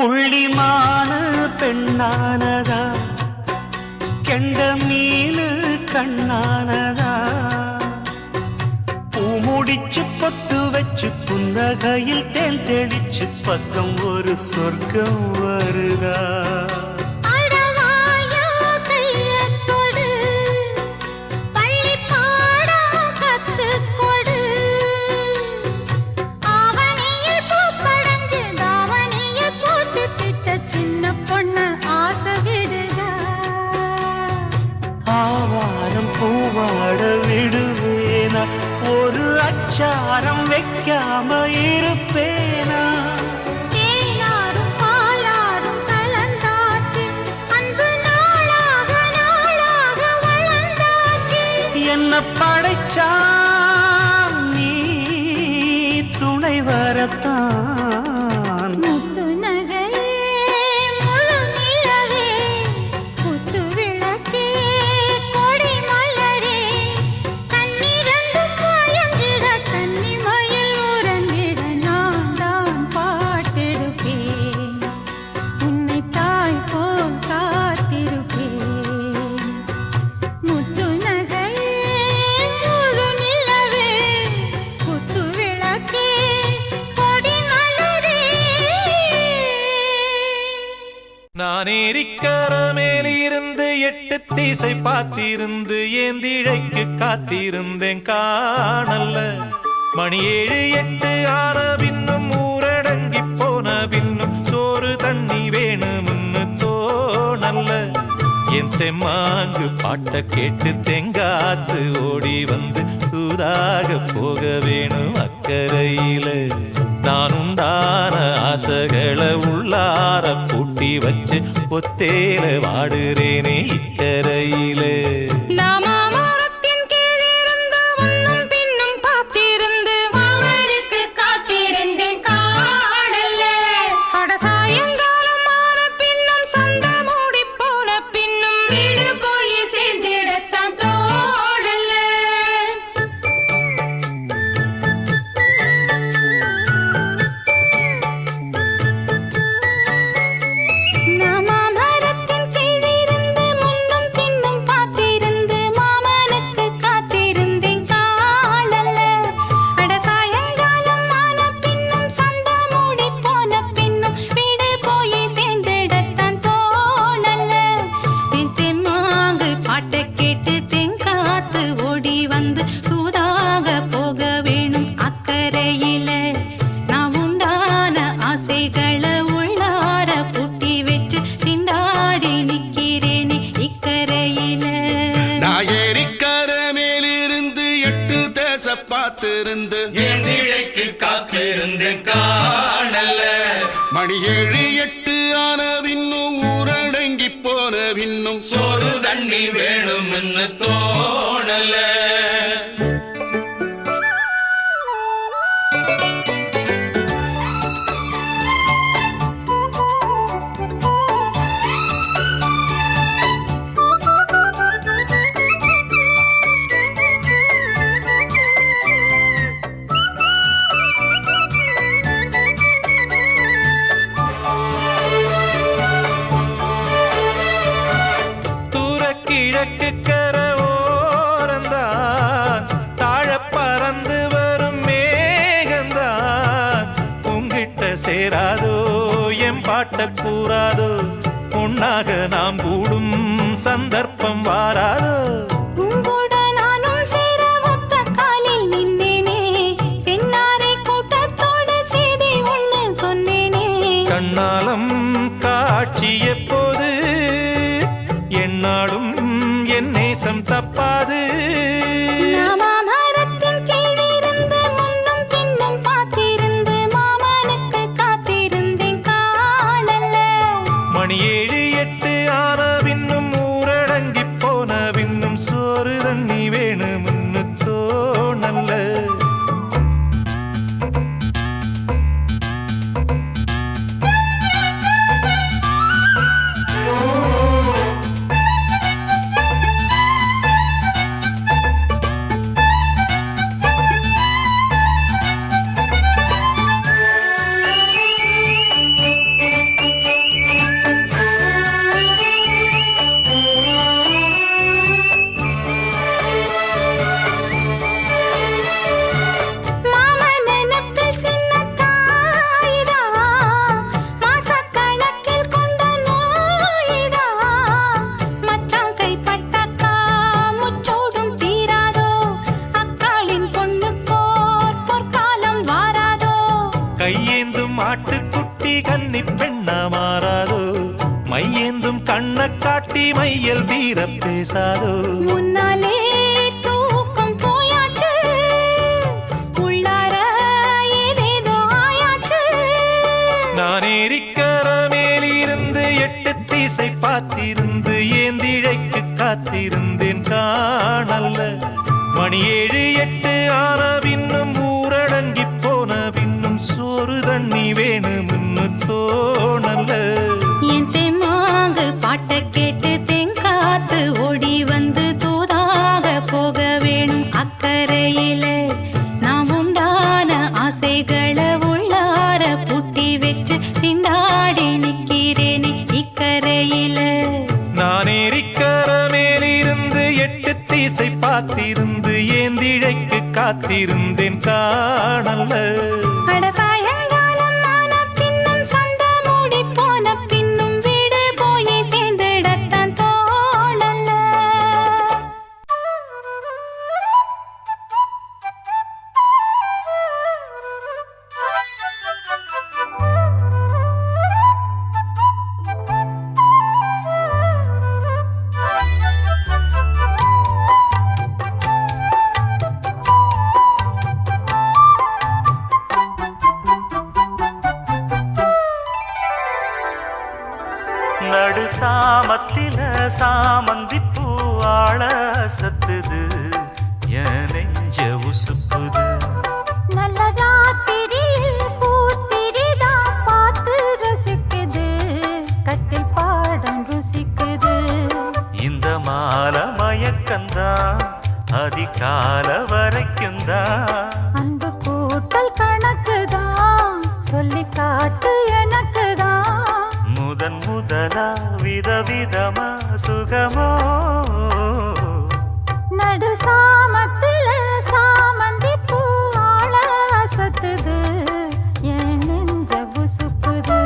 புள்ளிமான பெண்ணானதா கெண்ட மீனு கண்ணானதா பூமுடிச்சு பொட்டு வச்சு புன்னகையில் தேன் தெளிச்சு பக்கம் ஒரு சொர்க்கம் வருதா அடவாயா கையத் தொடு, பள்ளிப் பாடம் கத்துக் கொடு. ஆவணியில் பூப்படைஞ்சு தாவணியில் போட்டுக்கிட்ட சின்ன பொண்ணு ஆசை விடுதா. ஆவாரம் பூவாட விடுவேனா ஒரு அச்சாரம் வைக்காம இருப்பேனா தேனாரும் பாலாரும் கலந்தாச்சு, அன்பு நாளாக நாளாக வளர்ந்தாச்சு. என்ன படைச்சா நீ துணை வரத்தான் முத்து நகையே முழு நிலவே குத்து விளக்கே கொடி மலரே. கண்ணிரண்டும் மயங்கிட கன்னி மயில் உறங்கிட நான் தான் பாட்டெடுப்பேன், உன்னை தாய் போல் காத்திருப்பேன். முத்து நகையே முழு நிலவே குத்து விளக்கே கொடி மலரே. நான் ஏரிக்கர மேலிருந்து 8 திசை பார்த்திருந்து ஏந்திழைக்கு காத்திருந்தேன் காணல்ல. மணி 7 8 ஆன பின்னும் ஊரடங்கி போன பின்னும் சோறு தண்ணி வேணும்னு தோணல்ல. என் தெம்மாங்கு பாட்ட கேட்டு தெங்காத்து ஓடி வந்து சூதாக போக வேணும் அக்கறையில. நான் உண்டான ஆசைகளை உள்ளார பூட்டி வச்சு ஒத்தேல வாடுறேனே இக்கரையில. நாமாமரத்தின் கீழிருந்து முன்னும் பின்னும் பார்த்திருந்து மாமனுக்கு காத்திருந்தேன் காணல்ல. அட சாயங்காலம் ஆன பின்னும் சந்த மூடி போன பின்னும் வீடு போய் சேர்ந்திடத்தான் தோழல்ல. நாமாமரத்தின் கீழிருந்து முன்னும் பின்னும் பார்த்திருந்து மாமனுக்கு காத்திருந்தேன் காணல்ல. அட சாயங்காலம் ஆன பின்னும் சந்த மூடி போன பின்னும் வீடு போய் சேர்ந்திடத்தான் தோணல்ல. என் தெம்மாங்கு பாட்டை கேட்டு தெங்காத்து ஓடி வந்து சூதாக போக வேணும் அக்கறையில. நான் உண்டான ஆசைகளை உள்ளார பூட்டி வச்சு திண்டாடி நிக்கிறேனே இக்கரையில. நான் ஏரிக்கர மேலிருந்து 8 தேச பார்த்திருந்து ஏந்திழைக்கு காத்திருந்தேன் காணல்ல. மணி 7 8 ஆன பின்னும் ஊரடங்கி போன பின்னும் சோறு தண்ணி வேணும்னு தோணல்ல. கிழக்கு கூறாதோ பொன்னாக நாம் கூடும் சந்தர்ப்பம் வாராதோ உங்கூட நானும் சேர ஒத்த காலில் நின்னேனே சென்னாரை கூட்டத்தோடு செய்தி ஒண்ணு சொன்னேனே கண்ணாலம் காட்சி எப்போது என்னாலும் என் நேசம் தப்பாது மாமரத்தின் கீழிருந்து முன்னும் பின்னும் பார்த்திருந்து மாமனுக்கு காத்திருந்தேன் காணல மணி 7 8 ஆன பின்னும் ஊரடங்கி போன பின்னும் சோறு தண்ணி வேணும்னு தோணல்ல கையேந்தும் ஆட்டுக்குட்டி கன்னி பெண்ணா மாறாதோ மையேந்தும் கண்ண காட்டி மையல் வீர பேசாதோ முன்னாலே தூக்கம் போயாச்சு உள்ளார ஏதேதோ ஆயாச்சு நான் ஏரிக்கர மேலிருந்து 8 திசை பார்த்திருந்து ஏந்திழைக்கு காத்திருந்தேன் காணல்ல மணி 7 8 ஆன பின்னும் ஊரடங்கி போன பின்னும் சோறு தண்ணி வேணும்னு தோணல்ல என் தெம்மாங்கு பாட்ட கேட்டு தெங்காத்து ஓடி வந்து தூதாக போக வேணும் அக்கறையில நாம் உண்டான ஆசைகளை உள்ளார பூட்டி வச்சு திண்டாடி நிக்கிறேனே இக்கரையில நான் ஏரிக்கர மேலிருந்து 8 திசை பார்த்திருந்து ஏந்திழைக்கு காத்திருந்தேன் காணல்ல அட சாயங்காலம் ஆன பின்னும் சந்த மூடி போன பின்னும் வீடு போய் சேர்ந்திடத்தான் தோணல்ல நடு சாமத்தில சாமந்தி பூவாழ சத்துது என் நெஞ்ச உசுப்புது நல்ல ராத்திரியில் பூத்திரிதான் பார்த்து ரசிக்குது கட்டில் பாடம் ருசிக்குது இந்த மால மயக்கந்தான் அதிகால வரைக்கும் தான் அன்பு கூட்டல் கணக்குதான் சொல்லி காட்டு எனக்குதான் முதலா விதவிதமா சுகமோ நடு சாமத்தில சாமந்தி பூ ஆள அசத்துது என் நெஞ்ச உசுப்புது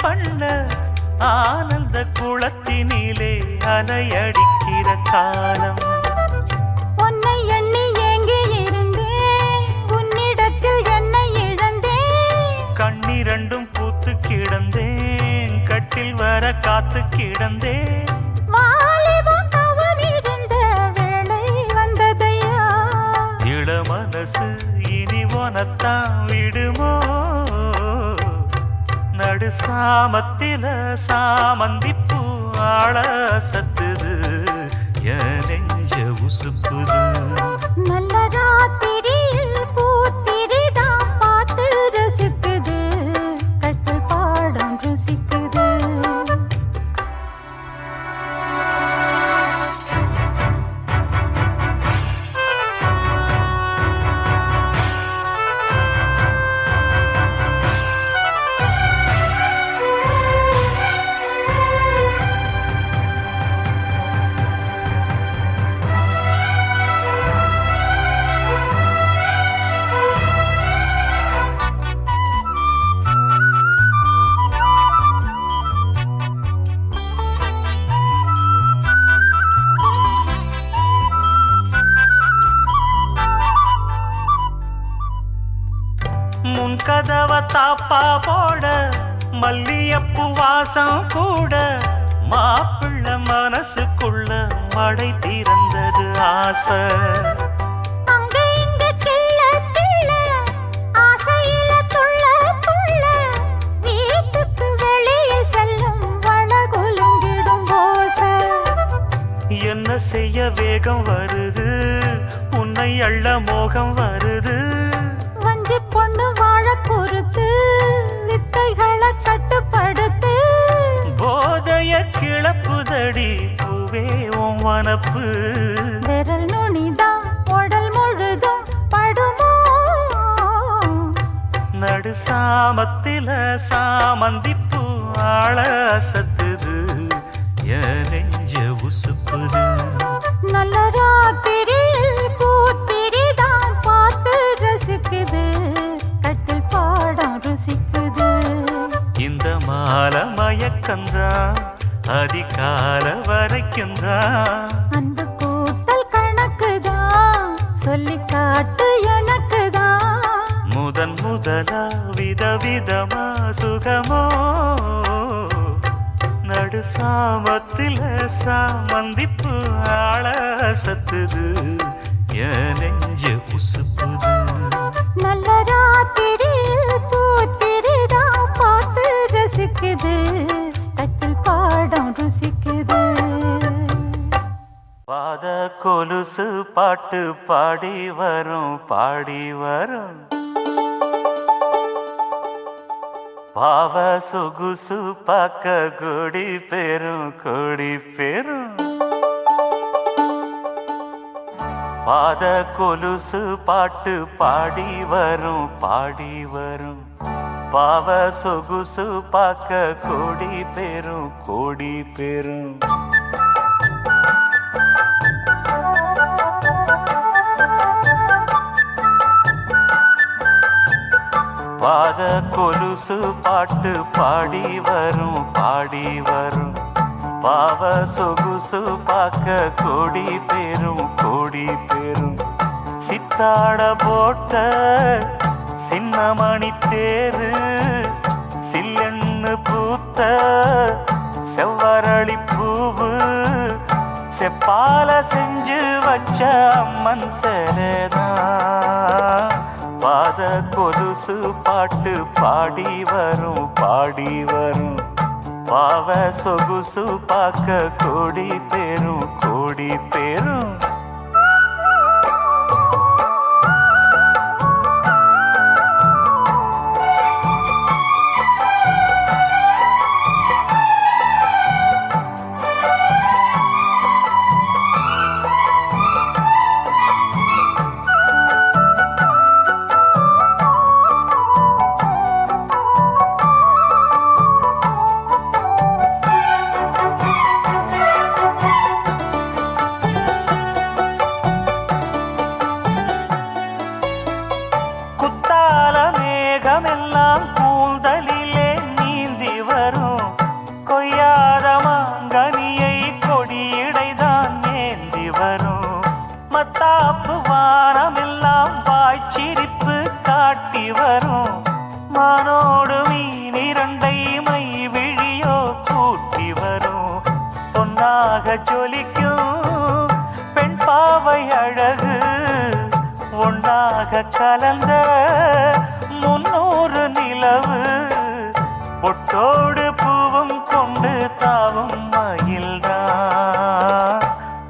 பண்ண ஆனந்த குளத்தினிலே அலையடிக்கிற காலம் உன்னை எண்ணி ஏங்கி இருந்தேன் உன்னிடத்தில் என்னை இழந்தேன் கண்ணிரண்டும் பூத்து கிடந்தேன் கட்டில் வர காத்து கிடந்தேன் வாலிபம் தவம் இருந்த வேளை வந்ததையா இள மனசு இனி உனத்தான் விடுமா சாமத்தில சாமந்திப்பூ ஆள சத்துது என் நெஞ்ச உசுப்புது நல்ல ராத்திரியில் பூத்திரிதான் பார்த்து ரசிக்குது கட்டு பாடம் ருசிக்குது முன் கதவ தாப்பா போட மல்லியப்பூ வாசம் கூட மாப்பிள்ள மனசுக்குள்ள மடை திறந்தது ஆசை அங்க இங்க கிள்ள கிள்ள ஆசையில துள்ள துள்ள வீட்டுக்கு வெளியே செல்லும் வளகுலுங்கிடும் போசை என்ன செய்ய வேகம் வருது உன்னை அள்ள மோகம் வருது வஞ்சி பொண்ணு வாழ பொறுத்து வித்தைகளை கட்டுப்படுத்து போதைய கிளப்புதடி பூவே உன் வனப்பு விரல் நுனிதான் உடல் முழுதும் படுமோ நடு சாமத்தில சாமந்திப்பூ ஆள சத்துது என் நெஞ்ச உசுப்புது நல்ல ராத்திரியில் பூத்திரிதான் பார்த்து ரசிக்குது கட்டில் பாடம் ருசிக்குது இந்த மால மயக்கந்தான் அதிகால வரைக்கும்தான் அந்த கூட்டல் கணக்குதான் சொல்லி காட்டு எனக்குதான் முதன் முதலா விதவிதமா சுகமோ நடு சாமத்தில சாமந்திப்பு ஆள சத்துது என் நெஞ்ச உசுப்புது நல்ல ராத்திரியில் பூத்திரிதான் பார்த்து ரசிக்குது கட்டில் பாடம் ருசிக்குது பாத கொலுசு பாட்டு பாடி வரும் பாடி வரும் பாவ சொகுசு பார்க்க கொடி பெரும் பாத கொலுசு பாட்டு பாடி வரும் பாவ சொகுசு பார்க்க கொடி பெரும் பாத கொலுசு பாட்டு பாடி வரும் பாவ சொகுசு பார்க்க கொடி பெரும் சித்தாட போட்ட சின்னமணி தேரு சில்லெண்ணு பூத்த செவ்வரளி பூவு செப்பால செஞ்சு வச்ச அம்மன் சேரதான் பாத கொலுசு பாட்டு பாடி வரும் பாவ சொகுசு பார்க்க கொடி பெரும் கலந்த 300 நிலவு பொட்டோடு பூவும் கொண்டு தாவும் மயில்தான்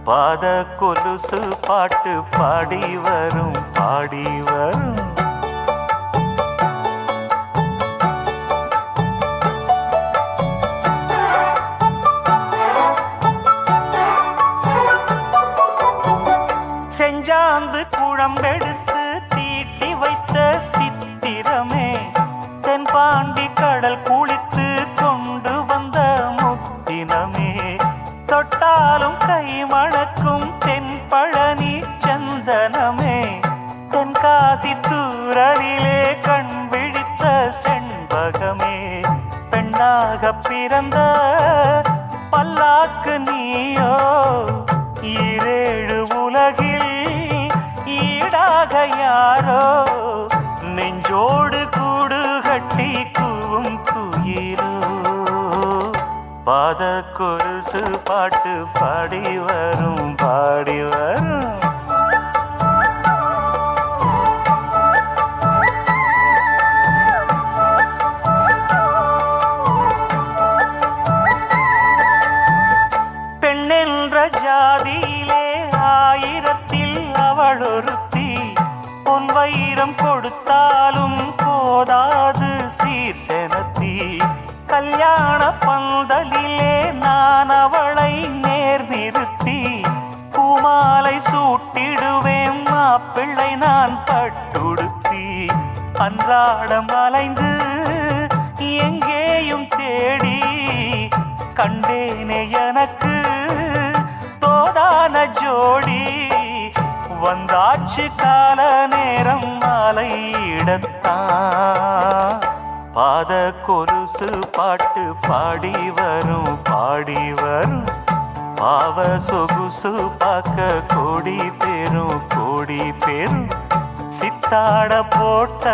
பாத கொலுசு பாட்டு பாடி வரும் பாடி வரும். செஞ்சாந்து குழம்பெடுத்து தீட்டி வைத்த சித்திரமே தென்பாண்டி கடல் குளித்து கொண்டு வந்த முத்தினமே தொட்டாலும் கை மணக்கும் தென்பழனி சந்தனமே தென்காசி தூரலிலே கண் விழித்த செண்பகமே பெண்ணாக பிறந்த பல்லாக்கு நீயோ ஈரேழு உலகில் ஈடாக யாரோ நெஞ்சோடு கூடு கட்டி கூவும் குயிலோ பாத கொலுசு பாட்டு பாடி வரும் பாடி வரும். பெண்ணென்ற ஜாதியிலே ஆயிரத்தில் அவள் ஒருத்தி பொன் வைரம் கொடுத்தாலும் போதாது சீர் செனத்தி கல்யாண பந்தலிலே நான் அவளை நேர் நிறுத்தி பூமாலை சூட்டிடுவேன் மாப்பிள்ளை நான் பட்டுடுத்தி அன்றாடம் அலைந்து எங்கேயும் தேடி கண்டேனே எனக்கு தோதான ஜோடி வந்தாச்சு கால நேரம் மாலையிடத்தான் பாத கொலுசு பாட்டு பாடி வரும் பாடி வரும். பாவ சொகுசு பார்க்க கோடி பேரும் சித்தாட போட்ட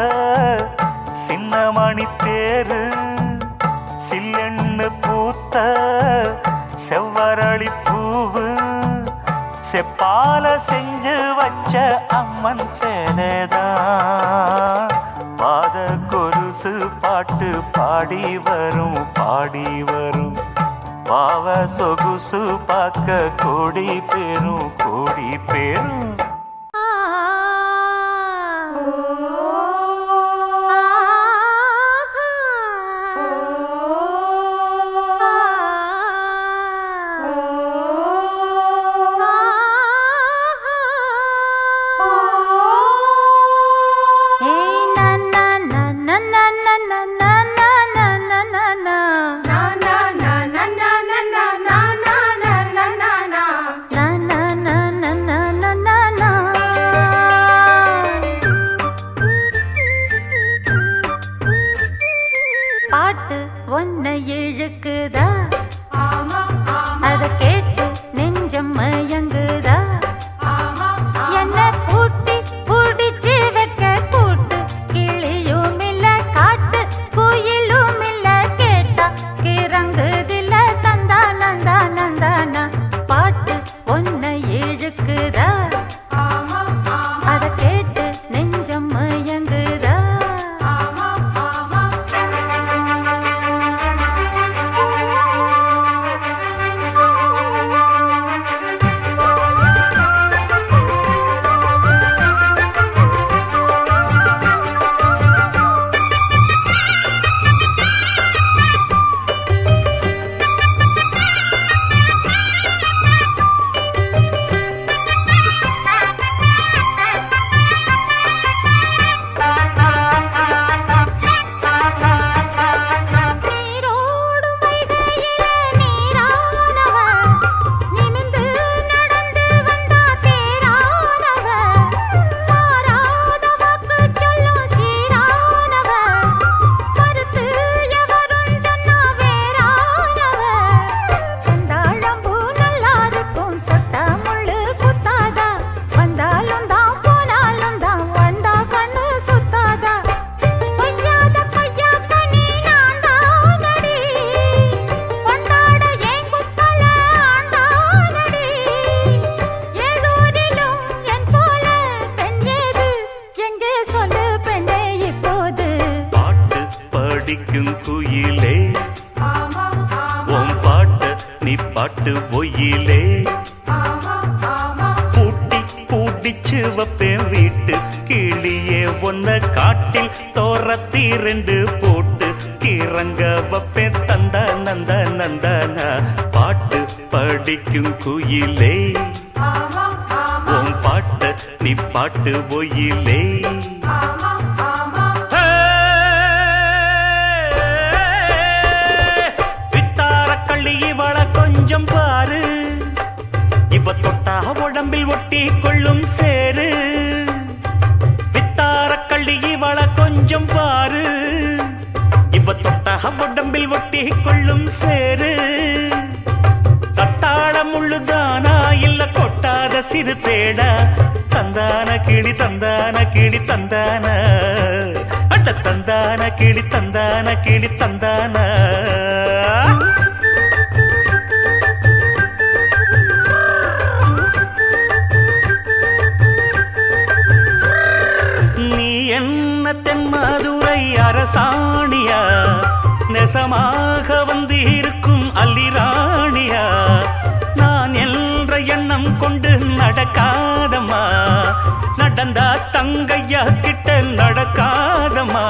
சின்ன மணி தேரு சில்லெண்ணு பூத்த செவ்வரளி பூவு செப்பால செஞ்சு வச்ச அம்மன் சேலைதான் பாத கொலுசு பாட்டு பாடி வரும் பாடி வரும். பாவ சொகுசு பார்க்க கோடி பேரும். பாட்டு ஒன்ன இழுக்குதா அத கேட்டு நெஞ்சம் மயங்குதா என்ன கூட்டி புடிச்சு வைக்க கூட்டு கிளியும் இல்ல காட்டு குயிலும் இல்ல கேட்டா கிறங்குதில்ல தந்தா நந்தா நந்தானா பாட்டு ஒன்ன இழுக்குதா அத கேட்டு நெஞ்சம் மயங்குதா படிக்கும் குயிலே உன் பாட்ட நீ பாட்டு ஒயிலே பூட்டி பூட்டிச்சு வப்பேன் வீட்டு கிளியே ஒன்ன காட்டில் தோரத்தி ரெண்டு போட்டு கிறங்க வப்பேன் தந்தா நந்தா நந்தானா பாட்டு படிக்கும் குயிலே உன் பாட்ட நீ பாட்டு ஒயிலே கொஞ்சம் பாரு இப்ப தொட்டா உடம்பில் ஒட்டி கொள்ளும் சேரு வித்தார கள்ளி இவள கொஞ்சம் பாரு இப்ப தொட்டா உடம்பில் ஒட்டி கொள்ளும் சேரு தட்டாள முள்ளுதானா இல்ல கொட்டாத சிறு தேடா தந்தான கிளி தந்தான கிளி தந்தான அட்ட தந்தான கிளி தந்தான கிளி தந்தான தென்மதுரை அரசாணியா நெசமாக வந்து இருக்கும் அல்லிராணியா நான் என்ற எண்ணம் கொண்டு நடக்காதம்மா நடந்தா தங்கையா கிட்ட நடக்காதம்மா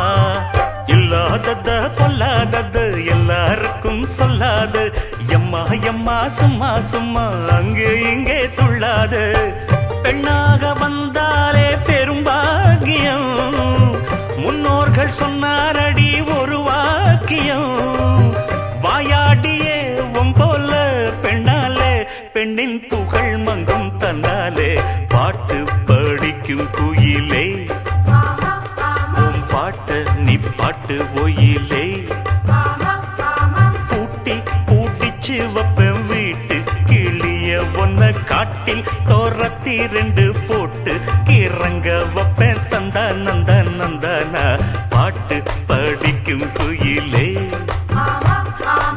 இல்லாதத சொல்லாதது எல்லாருக்கும் சொல்லாது எம்மா எம்மா சும்மா சும்மா அங்கே இங்கே துள்ளாது பெண்ணாக வந்தாலே பெரும்பாகியம் முன்னோர்கள் சொன்னாரடி ஒரு வாக்கியம் வாயாடியே போல பெண்ணாலே பெண்ணின் புகழ் மங்கும் தன்னாலே பாட்டு படிக்கும் குயிலே உன் பாட்ட நீ பாட்டு ஒயிலே பூட்டி பூட்டிச்சு வப்பேன் வீட்டு கிளிய ஒன்ன காட்டில் தோரத்தி ரெண்டு போட்டு கிறங்க வப்பேன் தந்தா நந்தா நந்தானா பாட்டு படிக்கும் குயிலே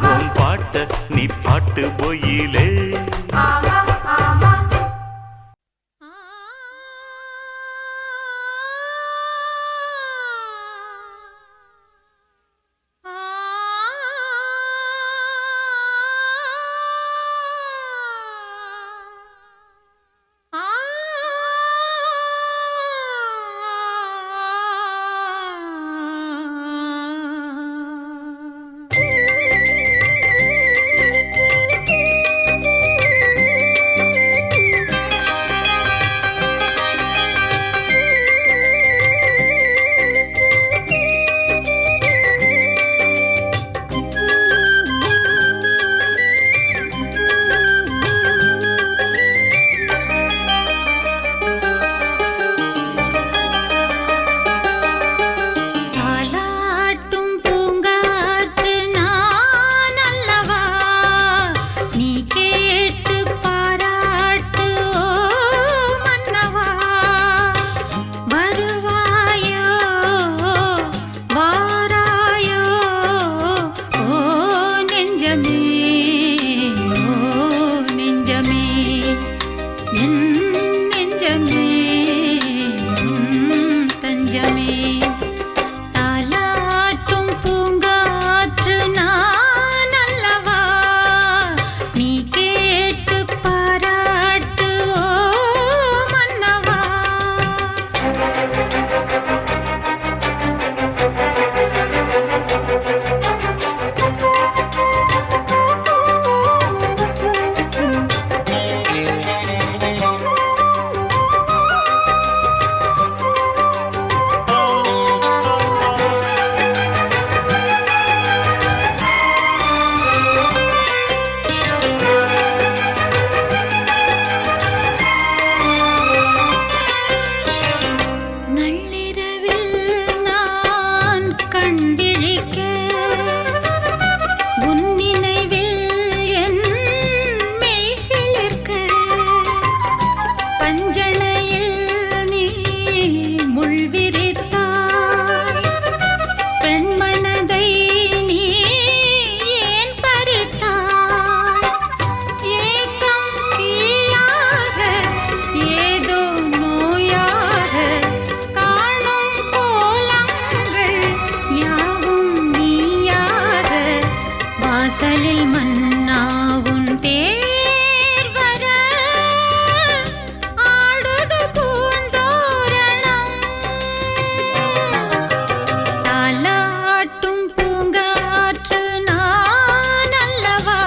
உன் பாட்ட நீ பாட்டு ஒயிலே வாசலில் மன்னாவும் தேர் வர ஆடுது பூந்தோரணம் தாலாட்டும் பூங்காற்று நான் அல்லவா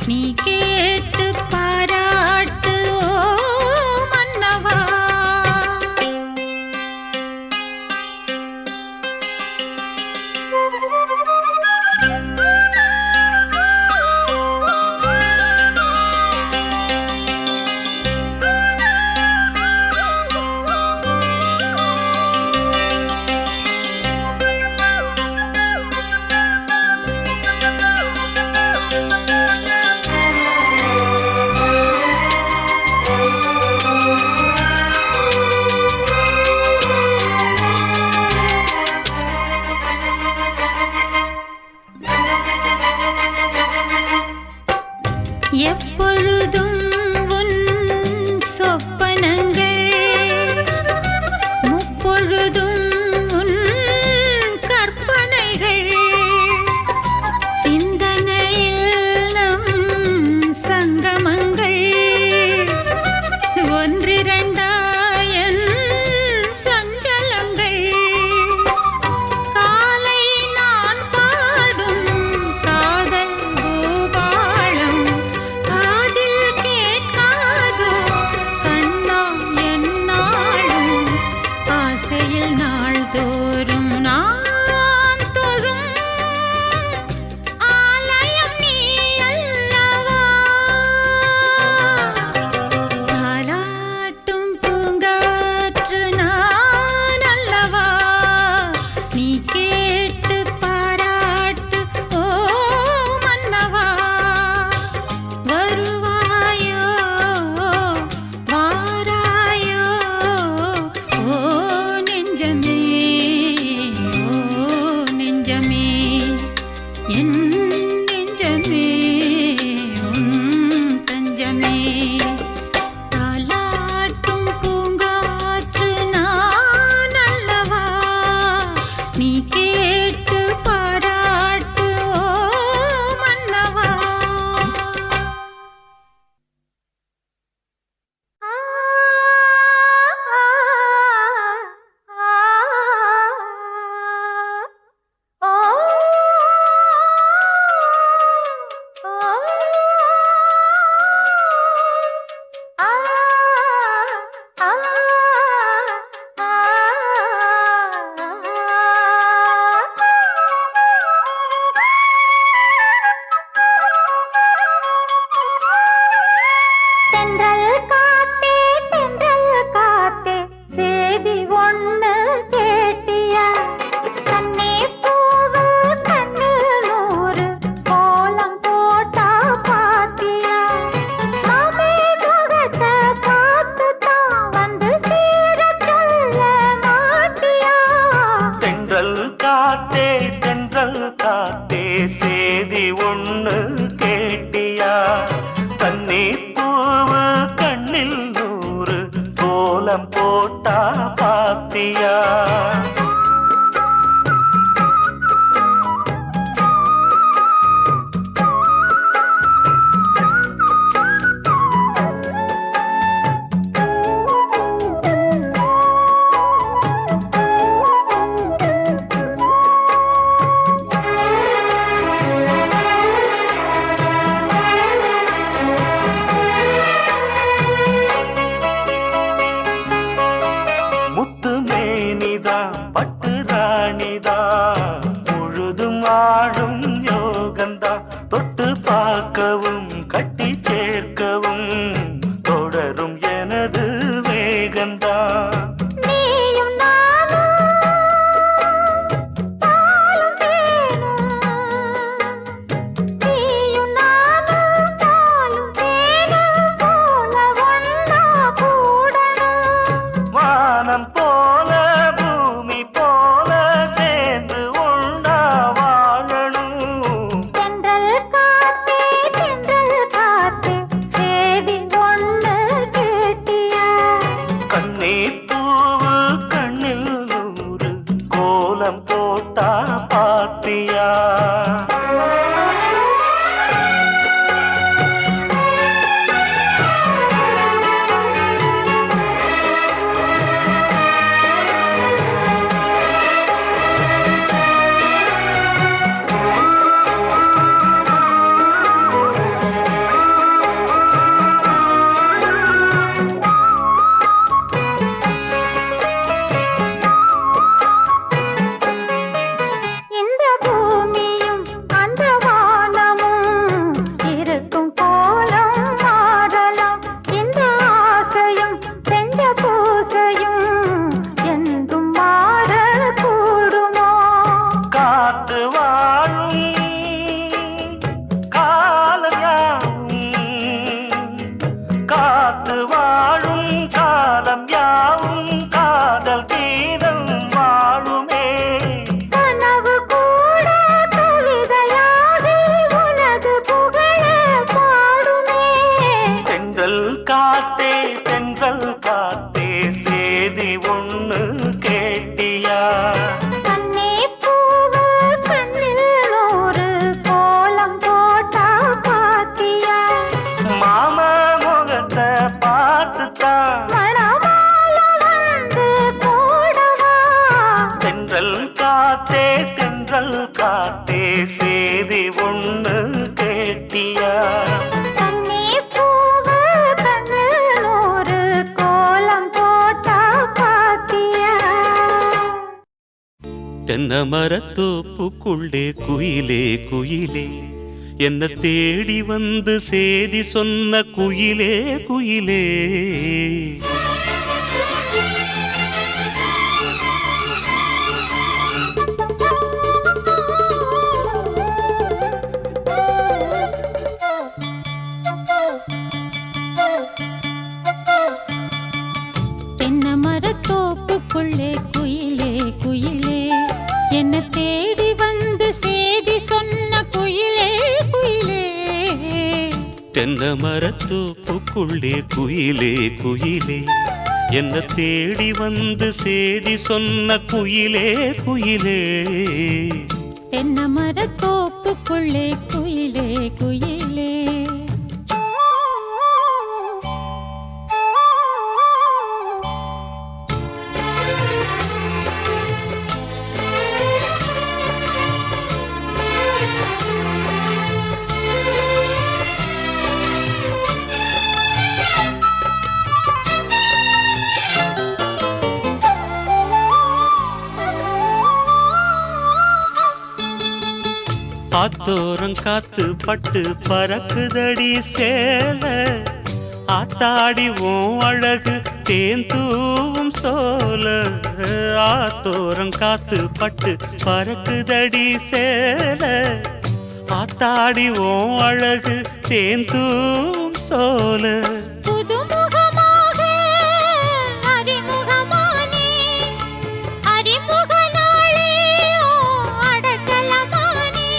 நீ கேட்டு பாராட்டு ஓ மன்னவா எப்பொழுதும் உன் சொப்பனங்கள் முப்பொழுதும் உன் கற்பனைகள் சிந்தனையில் நம் சங்கமங்கள் ஒன்றிரண்டாயன் சஞ்சலங்கள் காலை நான் பாடும் காதல் பூபாளம் காதில் கேட்காதோ கண்ணா என்னாலும் ஆசையில் நாள்தோறும் நான் தொழும் ஆலயம் நீ அல்லவா தாலாட்டும் பூங்காற்று நான் அல்லவா நீ கேட்டு பாராட்டு ஓ மன்னவா வருவாயோ வாராயோ ஓ நெஞ்சமே என் நெஞ்சமே உன் தஞ்சமே தாலாட்டும் பூங்காற்று நான் அல்லவா நீ கேட்டு பாராட்டு ஓ மன்னவா தென்றல் காத்தே சேதி ஒண்ணு கேட்டியா கண்ணே பூவு கண்ணில் நூறு கோலம் போட்டா பாத்தியா மாமே முகத்தை பார்த்து தான் வந்து சீர சொல்ல மாட்டியா தென்றல் காத்தே சேதி ஒண்ணு கேட்டியா கண்ணீர் பூவு கண்ணில் நூறு கோலம் போட்டா பாத்தியா முத்து மேனிதா பட்டு ராணிதா முழுதும் ஆடும் யோகந்தா தொட்டு பார்க்கவும் கட்டி சேர்க்கவும் தொடரும் எனது வேகந்தா நீயும் நானும் பாலும் தேனும் நீயும் நானும் பாலும் தேனும் போல ஒன்னா கூடணும் வானம் போல பூமி போல சேர்ந்து ஒண்ணா வாழணும் தென்றல் காத்தே சேதி ஒண்ணு கேட்டியா கண்ணீர் பூவு கண்ணில் நூறு கோலம் போட்டா பாத்தியா சேதி ஒண்ணு கேட்டியா? தண்ணீர் பூவு கண்ணில் ஒரு கோலம் போட்டா பாத்தியா? தென்னை மரத்தோப்புக்குள்ளே குயிலே குயிலே என்ன தேடி வந்து சேதி சொன்ன குயிலே குயிலே. தென்னை மரத்தோப்புக்குள்ளே குயிலே குயிலே என்ன தேடி வந்து சேதி சொன்ன குயிலே குயிலே. தென்னை மரத்தோப்புக்குள்ளே குயிலே குயிலே என்ன தேடி வந்து சேதி சொன்ன குயிலே குயிலே. தென்னை மரத்தோப்புக்குள்ளே குயிலே குயிலே. ஆத்தோரம் காத்து பட்டு பறக்குதடி சேல ஆத்தாடி உன் அழகு தேந்தூவும் சோல. ஆத்தோரம் காத்து பட்டு பறக்குதடி சேல ஆத்தாடி உன் அழகு தேந்தூவும் சோல. புதுமுகமாக அறிமுகமானே அறிமுக நாளே ஓ அடக்கலமானே.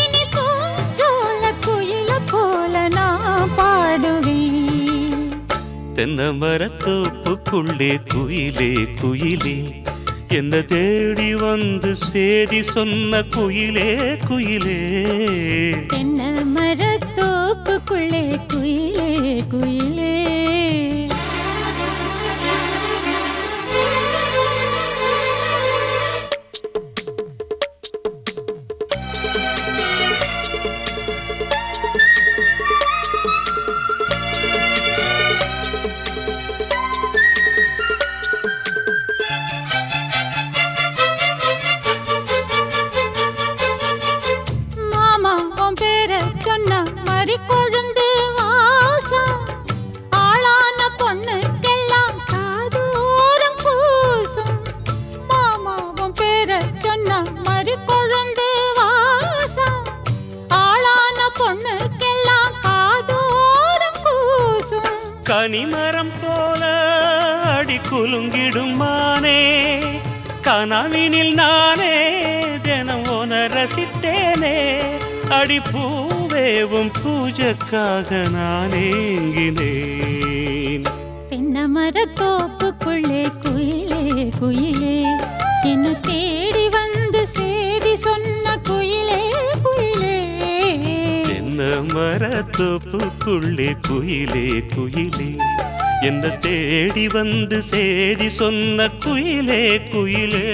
இனி பூஞ்சோல குயில போல நான் பாடுவேன். தென்னை மரத்தோப்புக்குள்ளே குயிலே குயிலே என்ன தேடி வந்து சேதி சொன்ன குயிலே குயிலே. தென்னை மரத்தோப்புக்குள்ளே குயிலே குயிலே. மாமா உன் பேர சொன்ன மறி கொழுந்து வாசம் ஆளான பொண்ணுக்கெல்லாம் காதூரம் கூசும். மாமா உன் பேர சொன்ன மறி கொழுந்து வாசம் ஆளான பொண்ணுக்கெல்லாம் காதூரம் கூசும். கனிமரம் போல அடி குலுங்கிடும் மானே கனவினில் நானே தினம் உன ரசித்தேனே. அடி பூவேவும் பூஜைக்காக நான் ஏங்கினேன். தென்னை மரத்தோப்புக்குள்ளே குயிலே குயிலே என்ன தேடி வந்து சேதி சொன்ன குயிலே குயிலே. தென்னை மரத்தோப்புக்குள்ளே குயிலே குயிலே என்ன தேடி வந்து சேதி சொன்ன குயிலே குயிலே.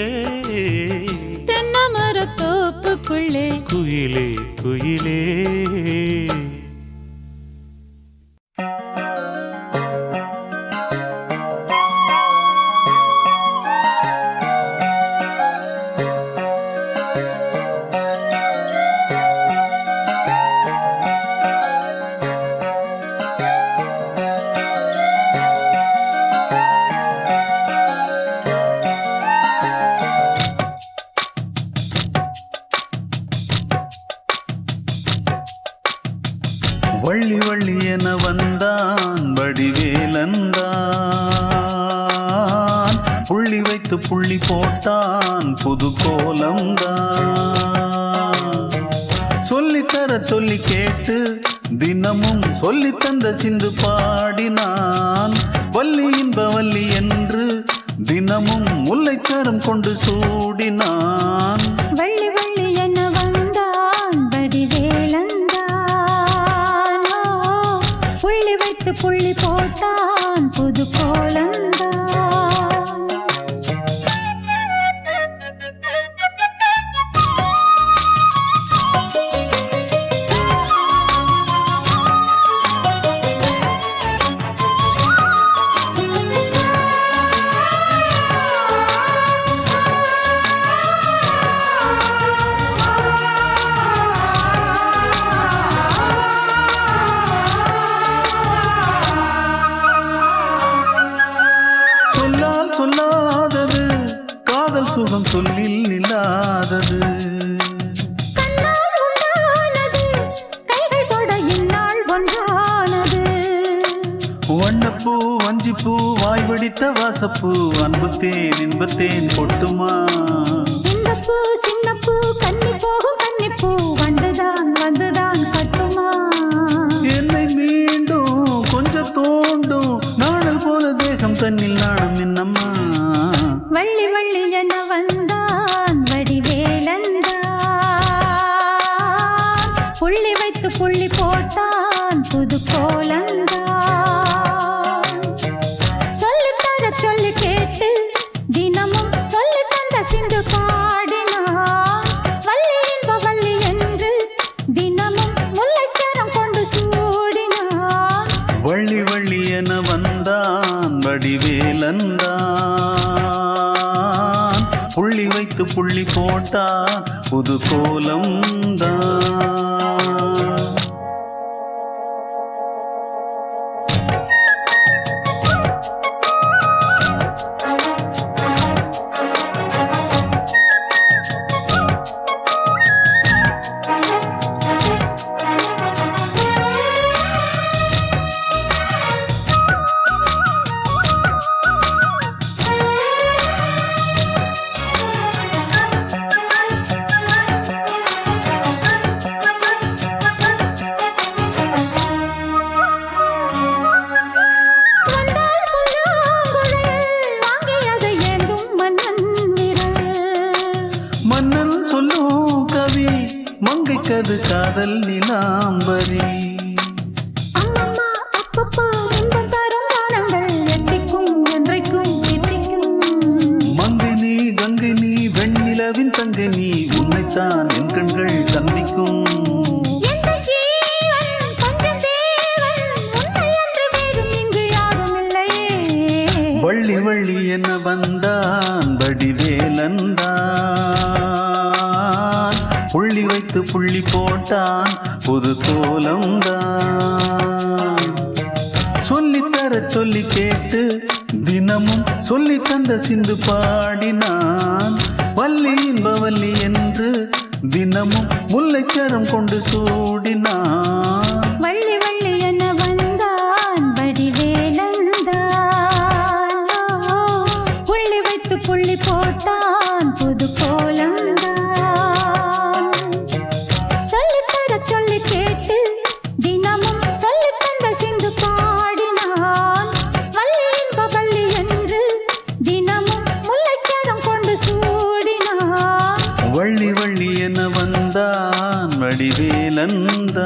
தென்னை மரத்தோப்புக்குள்ளே குயிலே குயிலே. வள்ளி வள்ளி என வந்தான் வடிவேலந்தான் புள்ளி வைத்து புள்ளி போட்டான் புது கோலம்தான். சொல்லித்தர சொல்லி கேட்டு தினமும் சொல்லி தந்த சிந்து பாடினான். வள்ளி இன்ப வள்ளி என்று தினமும் முல்லைச்சரம் கொண்டு சூடினான். வள்ளி வள்ளி என வந்தான் வடிவேலந்தான் புள்ளி வைத்து புள்ளி போட்டான் புது கோலந்தான். பிடித்த வாசப்பூ அன்புத்தேன் இன்பத்தேன் கொட்டுமா இந்த பூ சின்ன பூ கன்னி போகும் கன்னி பூ வந்துதான் வந்துதான் கட்டுமா என்னை மீண்டும் கொஞ்சம் தோண்டும் நாடல் போல தேகம் தன்னில் நாணம் என்னம்மா வள்ளி வள்ளி என வந்தான் வடிவேலந்தான் புள்ளி வைத்து புள்ளி போட்டான் புது கோலந்தான் சொல்லித்தர சொல்லி கேட்டு தினமும் சொல்லி தந்த சிந்து பாடினான் வள்ளி இன்ப வள்ளி என்று தினமும் முல்லைச்சரம் கொண்டு சூடினான் வள்ளி வள்ளி என வந்தான் வடிவேலந்தான் புள்ளி வைத்து புள்ளி போட்டான் புது கோலம்தான் மங்கைக்கது காதல் நிலாம்பரி அம்மம்மா அப்பப்பா இன்பம் தரும் வானங்கள் எட்டிக்கும் என்றைக்கும் எட்டிக்கும் மங்கை நீ கங்கை நீ வெண்ணிலவின் தங்கை நீ உன்னைத்தான் என் கண்கள் சந்திக்கும் எந்த ஜீவன் கொஞ்சம் தேவன் உன்னை அன்று வேறும் இங்கு யாரும் இல்லையே வள்ளி வள்ளி என வந்தான் வடிவேலந்தான் புள்ளி வைத்து புள்ளி போட்டான் புது கோலம்தான் சொல்லித்தர சொல்லி கேட்டு தினமும் சொல்லி தந்த சிந்து பாடினான் வள்ளி இன்ப வள்ளி என்று தினமும் முல்லைச்சரம் கொண்டு சூடினான் வள்ளி வள்ளி என வந்தான் வடிவேலந்தான் புள்ளி வைத்து புள்ளி போட்டான் புது கோலம்தான் சொல்லித்தர சொல்லி கேட்டு தினமும் சொல்லி தந்த சிந்து பாடினான் வள்ளி இன்ப வள்ளி என்று தினமும் முல்லைச்சரம் கொண்டு சூடினான் வள்ளி வள்ளி என வந்தான் வடிவேலந்தான்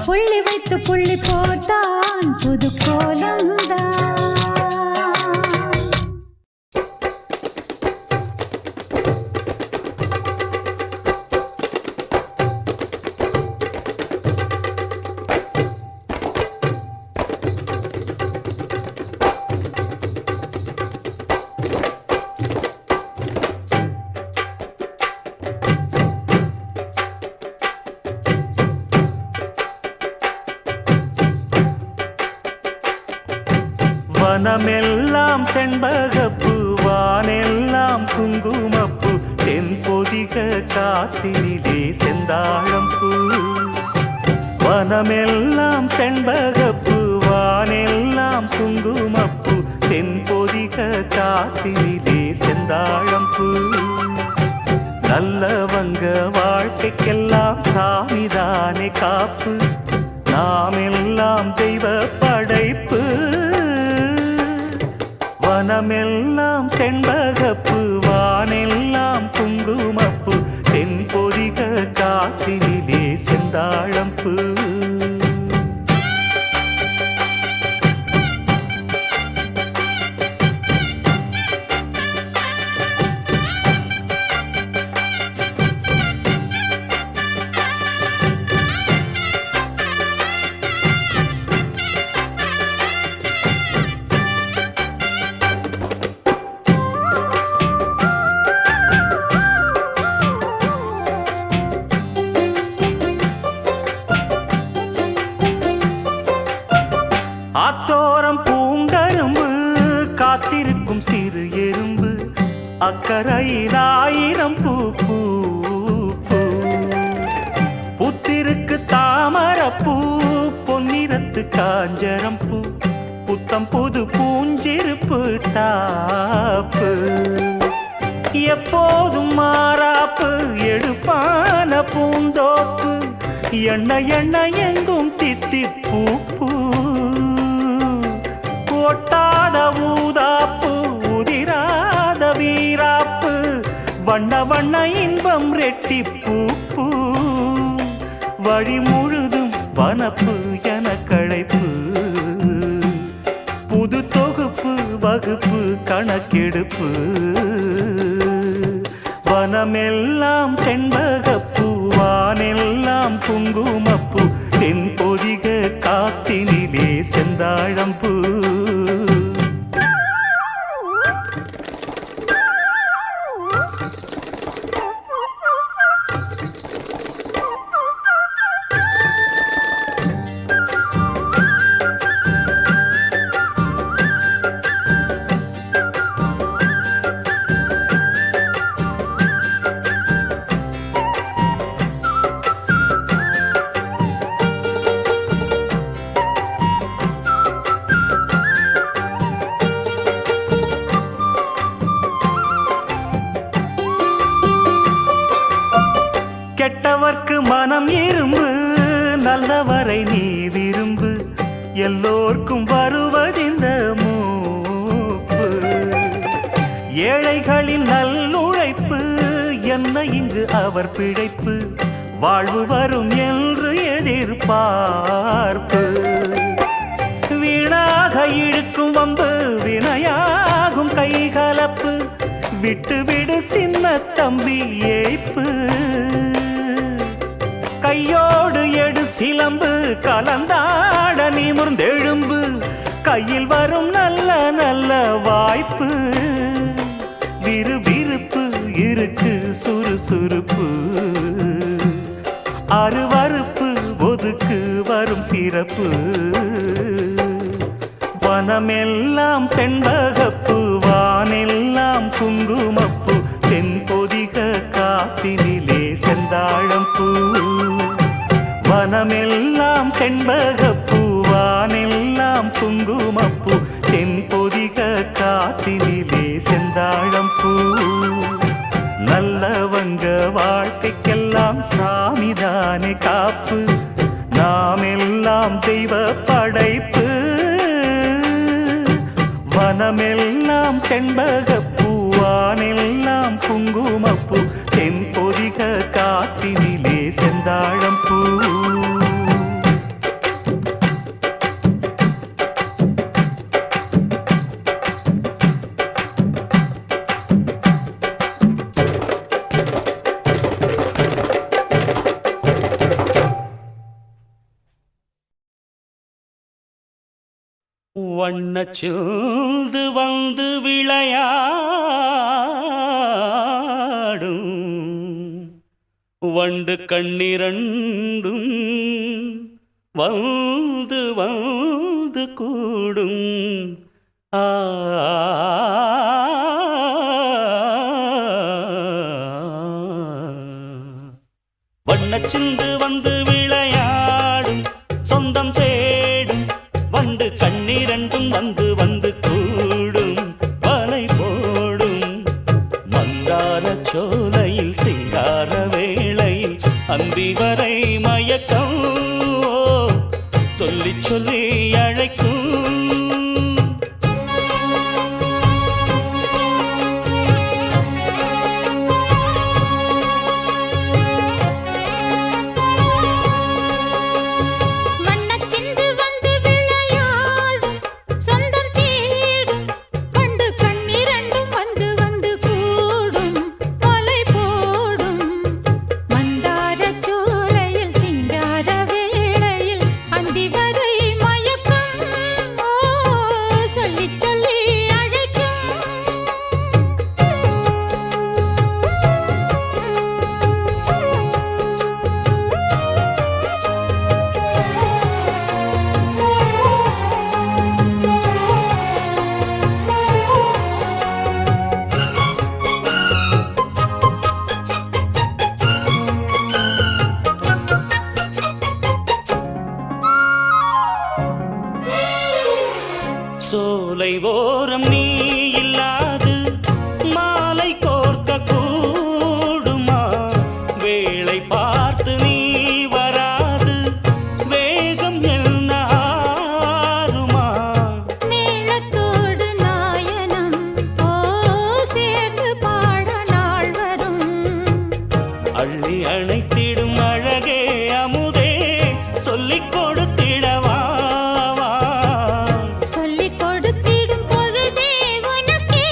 புள்ளி வைத்து புள்ளி போட்டான் புது கோலம்தான் வனமெல்லாம் செண்பகப்பூ வானெல்லாம் குங்குமப்பூ தென்பொதிக காத்தினிலே செந்தாழம்பூ வனமெல்லாம் செண்பகப்பூ வானெல்லாம் குங்குமப்பூ தென்பொதிக காத்தினிலே செந்தாழம்பூ நல்லவங்க வாழ்க்கைக்கெல்லாம் சாமிதானே காப்பு நாமெல்லாம் தெய்வ படைப்பு வனமெல்லாம் செண்பகப்பூ வானெல்லாம் குங்குமப்பூ தென்பொதிக காத்தினிலே செந்தாழம்பூ ஆத்தோரம் பூங்கரும்பு காத்திருக்கும் சிறு எறும்பு அக்கரையில் ஆயிரம் பூ பூ பூ. புத்திருக்கு தாமரப்பூ பொன்னிறத்து காஞ்சரம் பூ புத்த புத்தம் புது பூஞ்சிருப்பு டாப்பு எப்போதும் மாறாப்பு எடுப்பான பூந்தோப்பு எண்ணெய் எண்ணெய் எங்கும் தித்திப்பூ ஒட்டாத ஊதாப்பு உதிராத வீராப்பு வண்ண வண்ண இன்பம் ரெட்டிப்பூ வழி முழுதும் வனப்பு என களைப்பு புது தொகுப்பு வகுப்பு கணக்கெடுப்பு வனமெல்லாம் செண்பகப்பூ வானெல்லாம் குங்குமப்பூ தென் பொதிக காத்தினிலே செந்தாழம்பூ கெட்டவர்க்கு மனம் இரும்பு நல்லவரை நீ விரும்பு எல்லோர்க்கும் வருவதிந்த மூப்பு ஏழைகளின் நல்லுழைப்பு என்ன இங்கு அவர் பிழைப்பு வாழ்வு வரும் என்று எதிர்பார்ப்பு வீணாக இழுக்கும் வம்பு வினையாகும் கைகலப்பு விட்டு விடு சின்ன தம்பி ஏய்ப்பு கையோடு எடு சிலம்பு கலந்தாட நிமிர்ந்தெழும்பு கையில் வரும் நல்ல நல்ல வாய்ப்பு விறுவிறுப்பு இருக்கு சுறுசுறுப்பு அருவறுப்பு ஒதுக்கு வரும் சிறப்பு வனமெல்லாம் செண்பகப்பு வானெல்லாம் குங்குமப்பு தென் பொதிக காத்தினிலே செந்தாழம்பூ வனமெல்லாம் செண்பகப்பூ வானெல்லாம் குங்குமப்பூ தென் பொதிக காத்தினிலே செந்தாழம்பூ நல்லவங்க வாழ்க்கைக்கெல்லாம் சாமிதானே காப்பு நாம் எல்லாம் தெய்வ படைப்பு வனமெல்லாம் செண்பகப்பூ வானெல்லாம் குங்குமப்பூ தென் பொதிக காத்தினிலே செந்தாழம்பூ வண்ணச்சூழ்ந்து வந்து விளையாடும் வண்டு கண்ணிரண்டும் வந்து வந்து கூடும் வண்ணச்சிந்து வந்து விளையாடும் சொந்தம் தேடும் வண்டு கண்ணிரண்டும் வந்து வந்து கூடும் வலை போடும் மந்தார சோலையில் சிங்கார வேளையில் அந்தி வரை மயக்கம் சொல்லி சொல்லி அழைக்கும் மந்தார சோலை மலை ஓரம் நீ இல்லாது மாலை கோர்க்க கூடுமா வேளை பார்த்து நீ வராது வேகம் என்ன ஆறுமா மேளத்தோடு நாயனம் ஓ சேர்ந்து பாட நாள் வரும் அள்ளி அணைத்திடும் அழகே அமுதே சொல்லிக் கொடுத்திடவா சொல்லிக் கொடுத்திடும் பொழுதே உனக்கே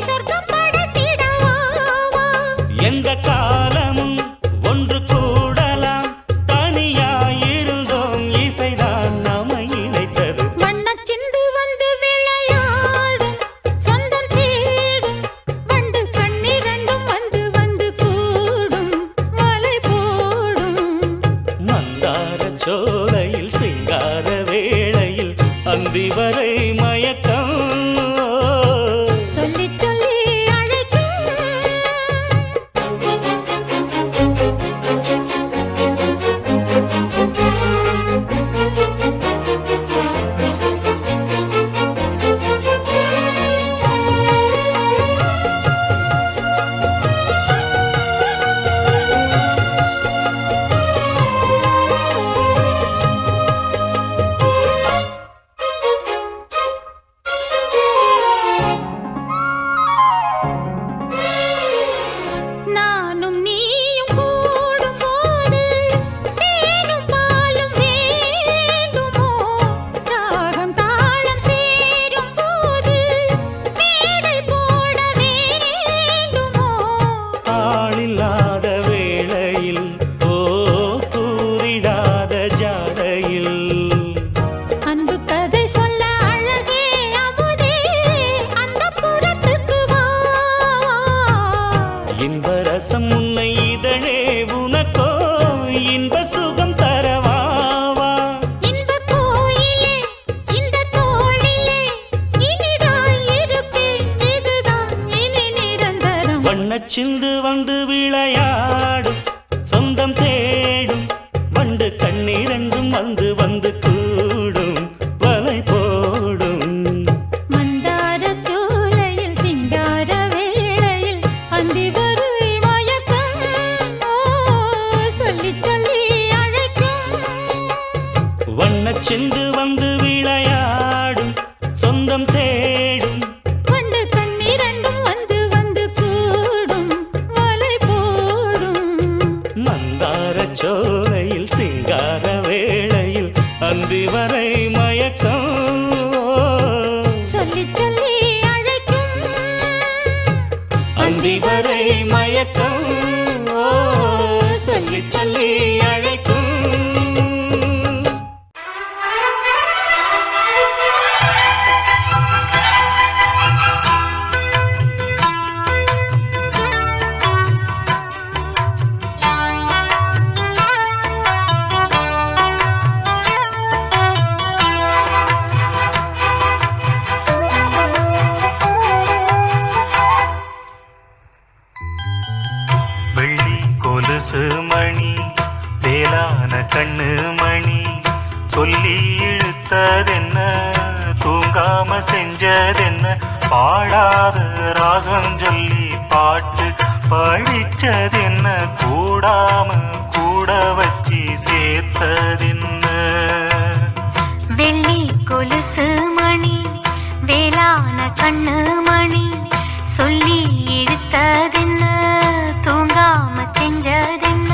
சொர்க்கம் படைத்திடவா எந்த காலமும் ஒன்று கூடலாம் தனியாயிருந்தோம் இசைதான் நம்மை இணைத்தது வண்ணச் சிந்து வந்து விளையாடும் சொந்தம் தேடும் வண்டு கண்ணிரண்டும் வந்து வந்து கூடும் மலை போடும் மந்தார சோலையில் சிங்கார வேளையில் அந்தி வரை மயக்கம் சொல்லி சொல்லி அழைக்கும் நானும் நீயும் கூடும் போது தேனும் பாலும் வேண்டுமோ ராகம் தாளம் சேரும் போது மேடை போட வேண்டுமோ ஆளில்லாத வேளையில் ஓ கூறிடாத ஜாடையில் அன்பு கதை சொல்ல அழகே அமுதே அந்த புறத்துக்கு வா இன்ப ரசம் உன்னை இதழே உனக்கோ இன்ப சுகம் தரவாவா இன்ப கோயிலே இந்த தோளிலே இனிதாய் இருப்பேன் இதுதான் இனி நிரந்தரம் வண்ணச் சிந்து வந்து விளையாடும் சொந்தம் தேடும் வண்டு கண்ணீரண்டும் வந்து வந்து கூடும் வலை போடும் மந்தார சோலையில் சிங்கார வேளையில் அந்தி வரை மயக்கம் ஓ சொல்லி சொல்லி அழைக்கும் வண்ணச் சிந்து வந்து விளையாடும் சொந்தம் தேடும் வண்டு கண்ணிரண்டும் வந்து வந்து கூடும் வலை போடும் மந்தார சோலையில் சிங்கார வேளையில் அந்தி வரை மயக்கம் சொல்லி சொல்லி அழைக்கும் அந்தி வரை மயக்கம் சொல்லி சொல்லி அழைக்கும் வெள்ளி கொலுசு மணி வேளான கண்ணு மணி சொல்லி இழுத்ததென்ன தூங்காம செஞ்சதென்ன பாடாத ராகம் சொல்லி பாட்டு படிச்சதென்ன கூடாம கூட வச்சு சேர்த்ததென்ன வெள்ளி கொலுசு மணி வேளான கண்ணு மணி சொல்லி இழுத்ததென்ன தூங்காம செஞ்சதென்ன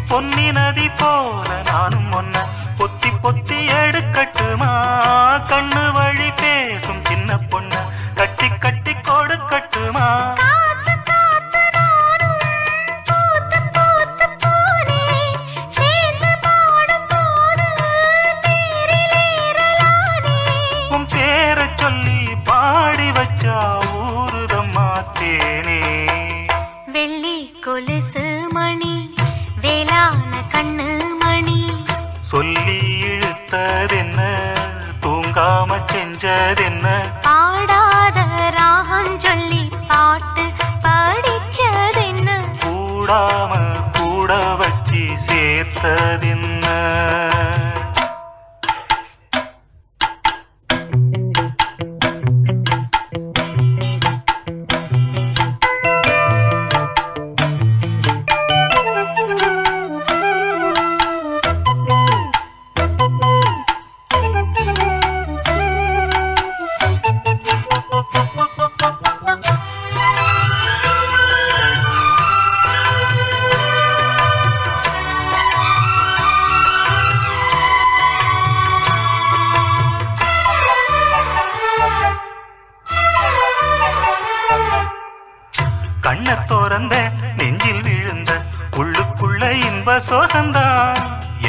பொன்னி நதி போல நானும் ஒன்ன பொத்தி பொத்தி எடுக்கட்டுமா கண்ணு வழி பேசும் சின்ன பொண்ண கட்டி கட்டி கொடு காத்து காத்து நானும் பூத்து பூத்து போனேன் சேர்ந்து பாடும் போது தேரிலேறலானே உன் பேரை சொல்லி பாடி வச்சா ஊருதம்மா தேனே வெள்ளி கொலுசு மணி வேளான கண்ணு மணி சொல்லி இழுத்ததென்ன தூங்காம செஞ்சதென்ன பாடாத ராகம் சொல்லி பாட்டு படிச்சதென்ன கூடாம கூட வச்சு சேர்த்ததென்ன கண்ண திறந்த நெஞ்சில் விழுந்த உள்ளுக்குள்ள இன்ப சோகந்தான்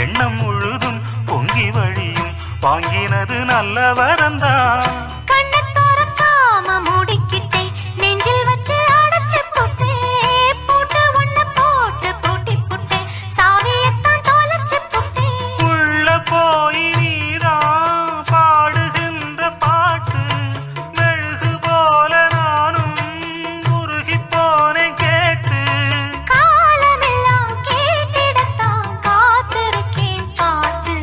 எண்ணம் முழுதும் பொங்கி வழியும் வாங்கினது நல்ல வரந்தான் கண்ணை திறக்காம மூடிக்கிட்டே நெஞ்சில் வச்சு அடைச்சு போட்டேன் பூட்டு ஒண்ணு போட்டு பூட்டி போட்டேன் சாவியத்தான் தொலைச்சு போட்டேன் உள்ள போய் நீதான் பாடுகின்ற பாட்டு மெழுகு போல நானும் உருகி போனேன் கேட்டு காலமெல்லாம் கேட்டிடத்தான் காத்திருக்கேன் பாட்டு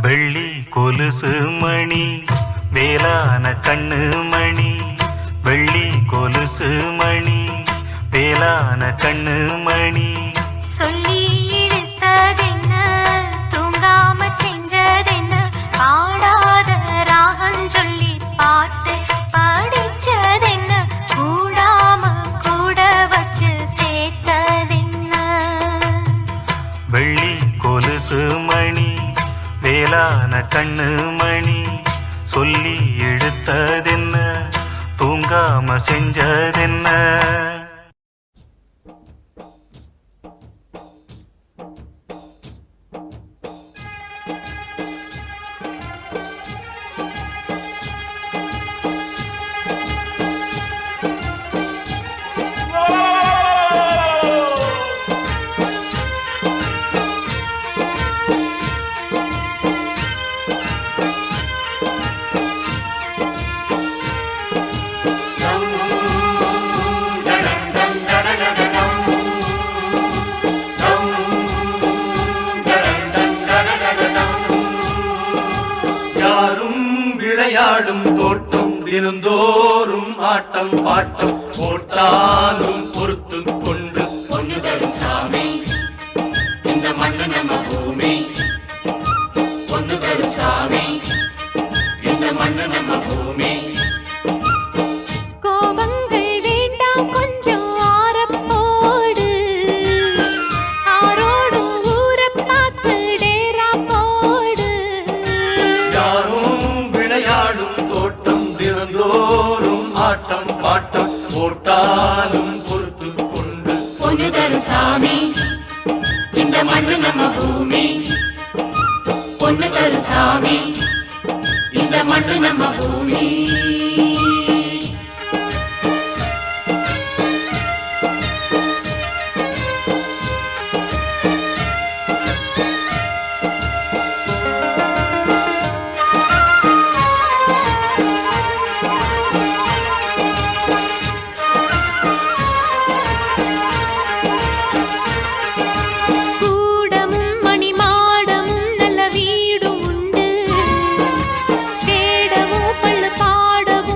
வெள்ளி கொலுசு மணி வேளான கண்ணு மணி வெள்ளி கொலுசு மணி வேளான கண்ணு மணி சொல்லி இழுத்ததென்ன தூங்காம செஞ்சதென்ன பாடாத ராகம் சொல்லி பாட்டு படிச்சதென்ன கூடாம கூட வச்சு சேர்த்ததென்ன வெள்ளி கொலுசு மணி வேளான கண்ணு மணி சொல்லி எடுத்ததென்ன தூங்காம செஞ்சதென்ன விளையாடும் தோட்டம் தினந்தோறும் ஆட்டம் பாட்டம் போட்டாலும் பொறுத்து கொண்டு பொண்ணு தரும் சாமி இந்த மண்ணு நம்ம பூமி பொண்ணு தரும் சாமி இந்த மண்ணு நம்ம பூமி கோபங்கள் வேண்டாம் கொஞ்சம் ஆரப்போடு ஆரோடும் ஊரை பார்த்து டேரா போடு யாரும் விளையாடும் தோட்டம் தினந்தோறும் ஆட்டம் பாட்டம் போட்டாலும் பொறுத்து கொண்டு பொண்ணு தரும் சாமி இந்த மண்ணு நம்ம பூமி பொண்ணு தரும் சாமி இந்த மண்ணு நம்ம பூமி கூடமும் மணிமாடமும் நல்ல வீடும் உண்டு தேடவும் பள்ளு பாடவும்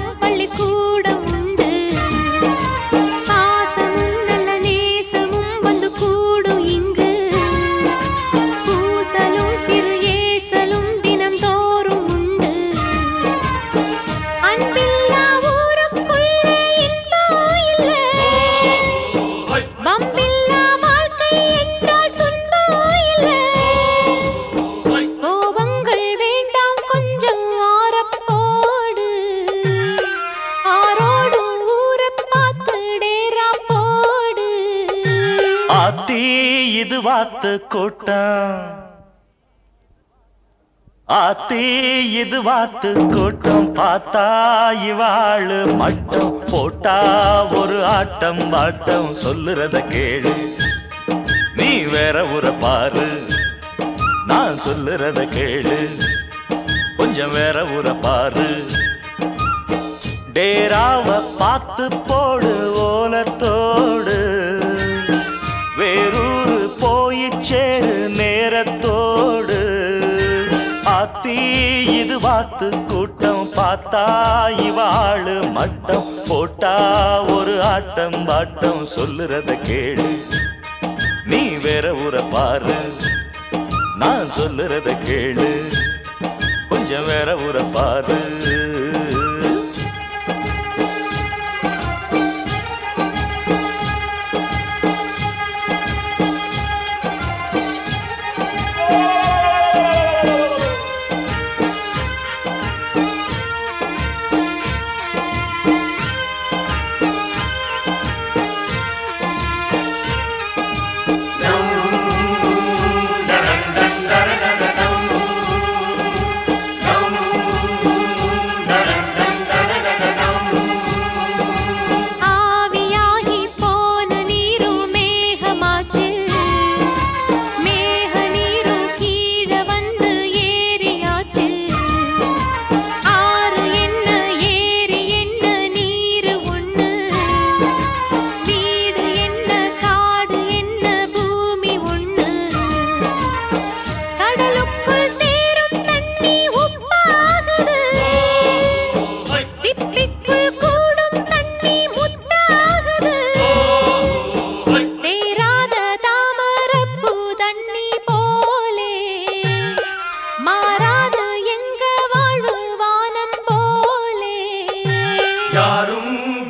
வாத்து கூட்டம் ஆத்தி இது வாத்து கூட்டம் பார்த்தா இவாளு மட்டம் போட்டா ஒரு ஆட்டம் பாட்டம் சொல்லுறத கேளு நீ வேற ஊரை பாரு நான் சொல்லுறத கேளு கொஞ்சம் வேற ஊரை பாரு டேராவ பார்த்து போடு ஓலத்தோடு வேறூரு போய் சேரு நேரத்தோடு ஆத்தி இது வாத்து கூட்டம் பார்த்தா இவாளு மட்டம் போட்டா ஒரு ஆட்டம் பாட்டம் சொல்லுறத கேளு நீ வேற ஊரை பாரு நான் சொல்லுறத கேளு கொஞ்சம் வேற ஊரை பாரு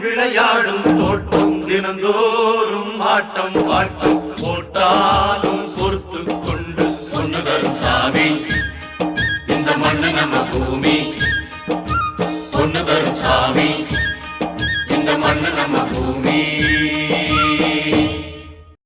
விளையாடும் தோட்டம் தினந்தோறும் ஆட்டம் பாட்டம் போட்டாலும் பொறுத்து கொண்டு பொண்ணு தரும் சாமி இந்த மண்ணு நம்ம பூமி